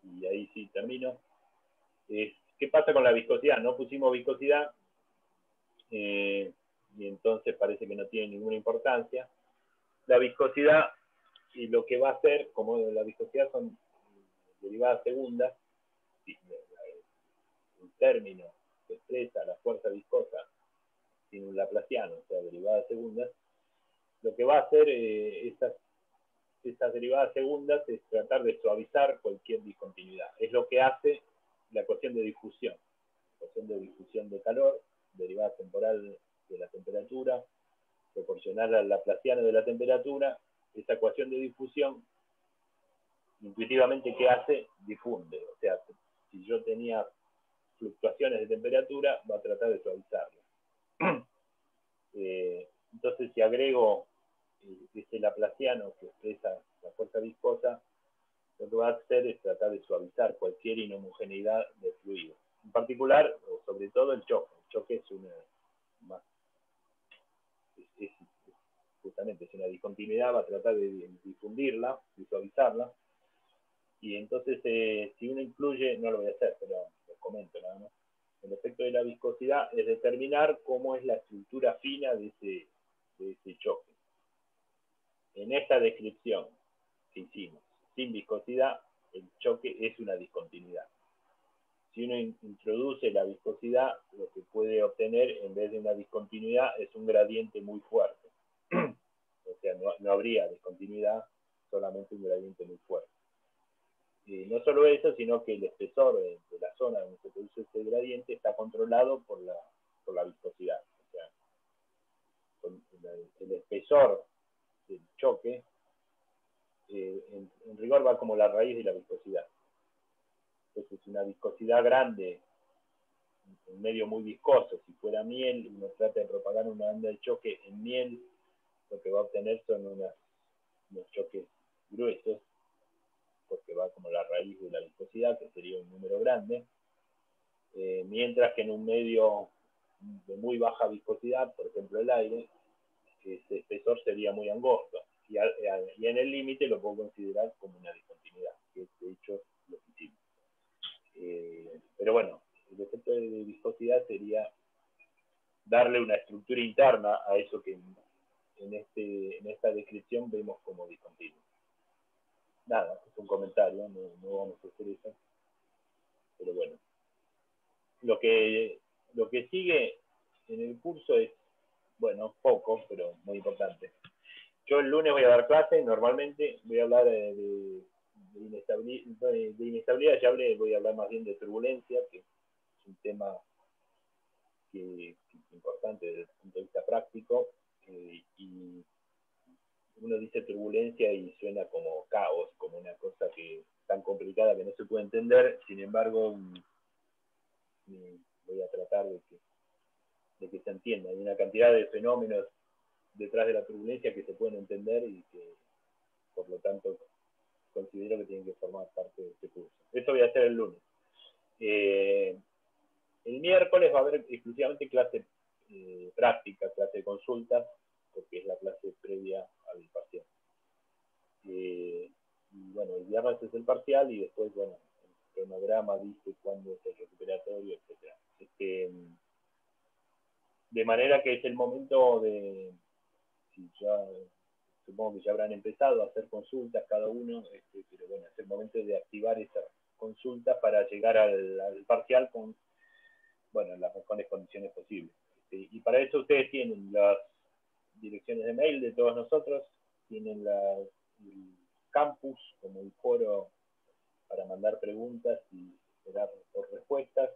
[SPEAKER 1] y ahí sí termino. ¿Qué pasa con la viscosidad? No pusimos viscosidad y entonces parece que no tiene ninguna importancia. La viscosidad, y lo que va a hacer, como la viscosidad son derivadas segundas, un término que expresa la fuerza viscosa sin un laplaciano, o sea, derivadas segundas, lo que va a hacer estas derivadas segundas es tratar de suavizar cualquier discontinuidad. Es lo que hace la ecuación de difusión. La ecuación de difusión de calor, derivada temporal de la temperatura, proporcional al laplaciano de la temperatura, esa ecuación de difusión, intuitivamente, ¿qué hace? Difunde. O sea, si yo tenía fluctuaciones de temperatura, va a tratar de suavizarla. Entonces, si agrego este laplaciano que expresa la fuerza viscosa, lo que va a hacer es tratar de suavizar cualquier inhomogeneidad del fluido. En particular, o sobre todo, el choque. El choque es justamente es una discontinuidad, va a tratar de difundirla, de suavizarla. Y entonces, si uno incluye, no lo voy a hacer, pero lo comento nada más. El efecto de la viscosidad es determinar cómo es la estructura fina de ese choque. En esta descripción que hicimos, sin viscosidad, el choque es una discontinuidad. Si uno introduce la viscosidad, lo que puede obtener en vez de una discontinuidad es un gradiente muy fuerte. O sea, no habría discontinuidad, solamente un gradiente muy fuerte. Y no solo eso, sino que el espesor de la zona donde se produce ese gradiente está controlado por la viscosidad. O sea, el espesor del choque, en rigor, va como la raíz de la viscosidad. Entonces, una viscosidad grande, un medio muy viscoso, si fuera miel, uno trata de propagar una onda de choque en miel, lo que va a obtener son unos choques gruesos, porque va como la raíz de la viscosidad, que sería un número grande, mientras que en un medio de muy baja viscosidad, por ejemplo el aire, ese espesor sería muy angosto, y en el límite lo puedo considerar como una discontinuidad, que de hecho lo que hicimos. Pero bueno, el efecto de viscosidad sería darle una estructura interna a eso que en esta descripción vemos como discontinuo. Nada, es un comentario, no vamos a hacer eso. Pero bueno, lo que sigue en el curso es, bueno, poco, pero muy importante. Yo el lunes voy a dar clase, normalmente voy a hablar de inestabilidad, ya voy a hablar más bien de turbulencia, que es un tema que es importante desde el punto de vista práctico, y uno dice turbulencia y suena como caos, como una cosa que tan complicada que no se puede entender. Sin embargo, voy a tratar de que se entienda. Hay una cantidad de fenómenos detrás de la turbulencia que se pueden entender y que, por lo tanto, considero que tienen que formar parte de este curso. Esto voy a hacer el lunes. El miércoles va a haber exclusivamente clase práctica, clase de consultas, porque es la clase previa al parcial. Y bueno, el viernes es el parcial y después, bueno, el cronograma dice cuándo es el recuperatorio, etc. De manera que es el momento de, supongo que ya habrán empezado a hacer consultas cada uno, pero bueno, es el momento de activar esas consultas para llegar al parcial con, bueno, las mejores condiciones posibles. Y para eso ustedes tienen las direcciones de mail de todos nosotros, tienen el campus como un foro para mandar preguntas y esperar por respuestas.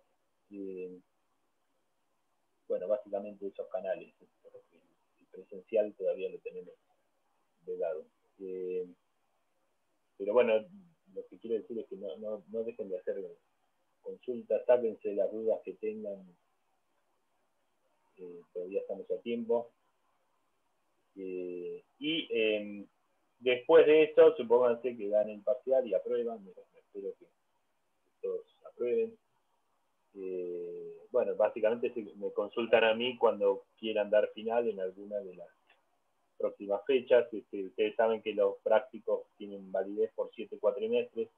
[SPEAKER 1] Bueno, básicamente esos canales, porque el presencial todavía lo tenemos vedado. Pero bueno, lo que quiero decir es que no dejen de hacer consultas, sáquense las dudas que tengan, todavía estamos a tiempo. Y después de eso, supónganse que dan el parcial y aprueban, espero que todos aprueben. Bueno, básicamente me consultan a mí cuando quieran dar final en alguna de las próximas fechas. Ustedes saben que los prácticos tienen validez por 7 cuatrimestres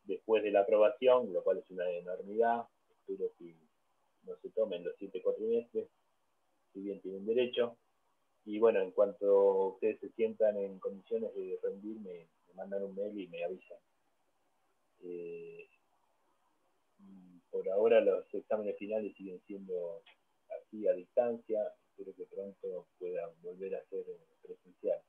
[SPEAKER 1] después de la aprobación, lo cual es una enormidad. Espero que no se tomen los 7 cuatrimestres, si bien tienen derecho. Y bueno, en cuanto ustedes se sientan en condiciones de rendir, me mandan un mail y me avisan. Por ahora los exámenes finales siguen siendo así a distancia. Espero que pronto puedan volver a ser presencial.